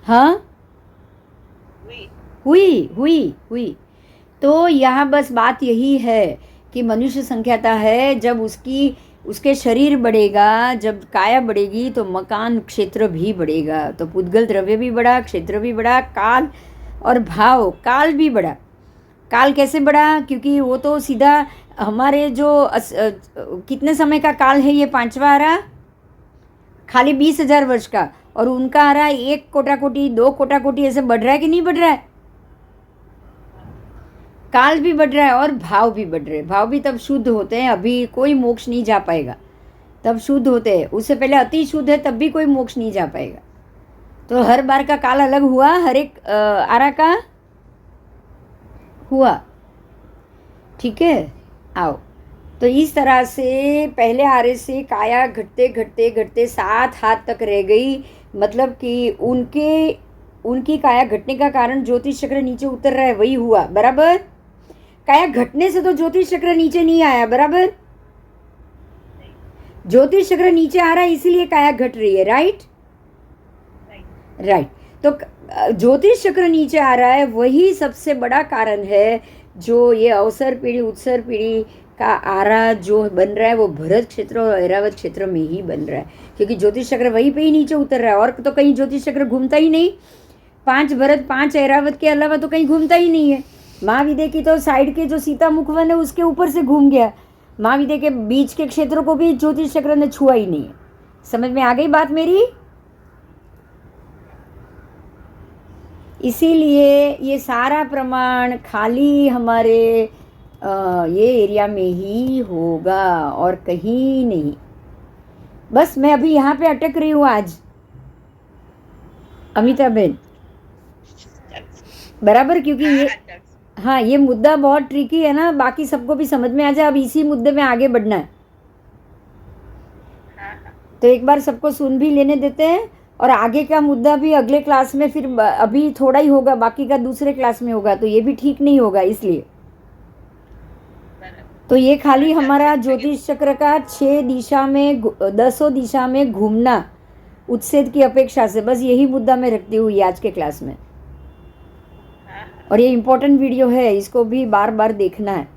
हाँ, हुई। तो यहाँ बस बात यही है कि मनुष्य संख्याता है, जब उसके शरीर बढ़ेगा, जब काया बढ़ेगी, तो मकान क्षेत्र भी बढ़ेगा, तो पुद्गल द्रव्य भी बढ़ा, क्षेत्र भी बढ़ा, काल और भाव, काल भी बढ़ा। काल कैसे बढ़ा? क्योंकि वो तो सीधा हमारे जो कितने समय का काल है, ये 5वां आ रहा, खाली 20,000 वर्ष का, और उनका आ रहा 1 कोटा कोटि, 2 कोटा कोटि, ऐसे बढ़ रहा है कि नहीं बढ़ रहा है? काल भी बढ़ रहा है और भाव भी बढ़ रहे हैं। भाव भी तब शुद्ध होते हैं, अभी कोई मोक्ष नहीं जा पाएगा, तब शुद्ध होते हैं। उससे पहले अति शुद्ध है, तब भी कोई मोक्ष नहीं जा पाएगा। तो हर बार का काल अलग हुआ, हर एक आरा का हुआ। ठीक है, आओ। तो इस तरह से पहले आरे से काया घटते घटते घटते 7 हाथ तक रह गई, मतलब कि उनकी काया घटने का कारण ज्योतिष चक्र नीचे उतर रहा है, वही हुआ, बराबर। काया घटने से तो ज्योतिष चक्र नीचे नहीं आया, बराबर। ज्योतिष चक्र नीचे आ रहा है, इसीलिए काया घट रही है, राइट। तो ज्योतिष चक्र नीचे आ रहा है, वही सबसे बड़ा कारण है जो ये अवसर पीढ़ी उत्सर पीढ़ी का आरा जो बन रहा है, वो भरत क्षेत्र और ऐरावत क्षेत्र में ही बन रहा है, क्योंकि ज्योतिष चक्र वहीं पे ही नीचे उतर रहा है, और तो कहीं ज्योतिष चक्र घूमता ही नहीं। 5 भरत 5 ऐरावत के अलावा तो कहीं घूमता ही नहीं है। महाविद्या की तो साइड के जो सीता मुखवन है, उसके ऊपर से घूम गया। महाविद्या के बीच के क्षेत्रों को भी ज्योतिष चक्र ने छुआ ही नहीं है। समझ में आ गई बात मेरी? इसीलिए ये सारा प्रमाण खाली हमारे ये एरिया में ही होगा और कहीं नहीं। बस मैं अभी यहाँ पे अटक रही हूँ आज, अमिताबेन, बराबर, क्योंकि ये हाँ ये मुद्दा बहुत ट्रिकी है ना, बाकी सबको भी समझ में आ जाए। अब इसी मुद्दे में आगे बढ़ना है, तो एक बार सबको सुन भी लेने देते हैं और आगे का मुद्दा भी अगले क्लास में, फिर अभी थोड़ा ही होगा, बाकी का दूसरे क्लास में होगा, तो ये भी ठीक नहीं होगा। इसलिए तो ये खाली हमारा ज्योतिष चक्र का 6 दिशा में 10 दिशा में घूमना उच्छेद की अपेक्षा से, बस यही मुद्दा मैं रखती हूँ आज के क्लास में। और ये इम्पोर्टेंट वीडियो है, इसको भी बार बार देखना है।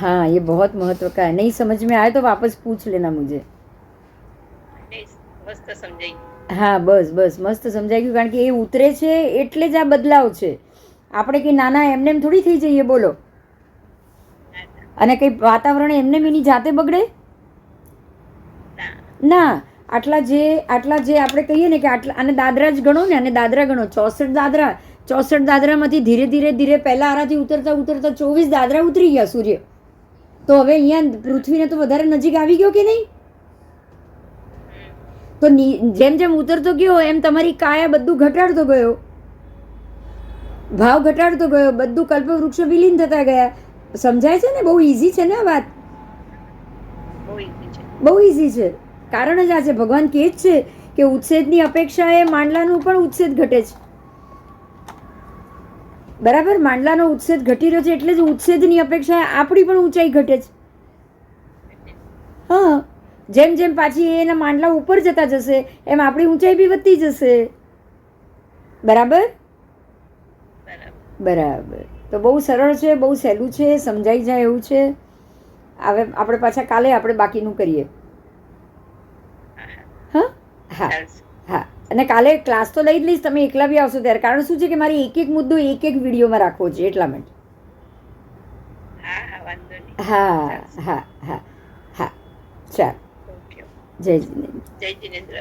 हाँ ये बहुत महत्व का है। नहीं समझ में आए तो वापस पूछ लेना मुझे। મસ્ત સમજાઈ. હા બસ બસ મસ્ત સમજાઈ ગયું, કારણ કે એ ઉતરે છે એટલે જ આ બદલાવ છે. આપણે કંઈ નાના એમને એમ થોડી થઈ જઈએ, બોલો. અને કંઈ વાતાવરણ એમને એની જાતે બગડે ના. આટલા જે આપણે કહીએ ને કે આટલા, આને દાદરા જ ગણો ને, આને દાદરા ગણો. 64 દાદરામાંથી ધીરે ધીરે ધીરે પહેલા આરાથી ઉતરતા ઉતરતા 24 દાદરા ઉતરી ગયા સૂર્ય. તો હવે અહીંયા પૃથ્વીને તો વધારે નજીક આવી ગયો કે નહીં? તો જેમ જેમ ઉતરતો ગયો એમ તમારી કાયા બધું ઘટાડતો ગયો, ભાવ ઘટાડતો ગયો, બધું કલ્પવૃક્ષો વિલીન થતા ગયા. સમજાય છે ને? બહુ ઇઝી છે ને આ વાત? બહુ ઇઝી છે. કારણ જ આ છે, ભગવાન કહે જ છે કે ઉચ્છેદની અપેક્ષાએ માંડલાનું પણ ઉચ્છેદ ઘટે છે. બરાબર, માંડલાનો ઉચ્છેદ ઘટી રહ્યો છે એટલે જ ઉચ્છેદની અપેક્ષાએ આપણી પણ ઊંચાઈ ઘટે છે. હા, જેમ જેમ પાછી એના માંડલા ઉપર જતા જશે એમ આપણી ઊંચાઈ બી વધતી જશે. બરાબર બરાબર. તો બહુ સરળ છે, બહુ સહેલું છે, સમજાઈ જાય એવું છે. હવે આપણે પાછા કાલે આપણે બાકીનું કરીએ. હા હા હા. અને કાલે ક્લાસ તો લઈ જ લઈશ, તમે એકલા બી આવશો ત્યારે. કારણ શું છે કે મારે એક એક મુદ્દો એક એક વિડીયોમાં રાખવો છે, એટલા માટે. હા હા હા હા. ચાલ. જય જીનેન્દ્ર. જય જીનેન્દ્ર.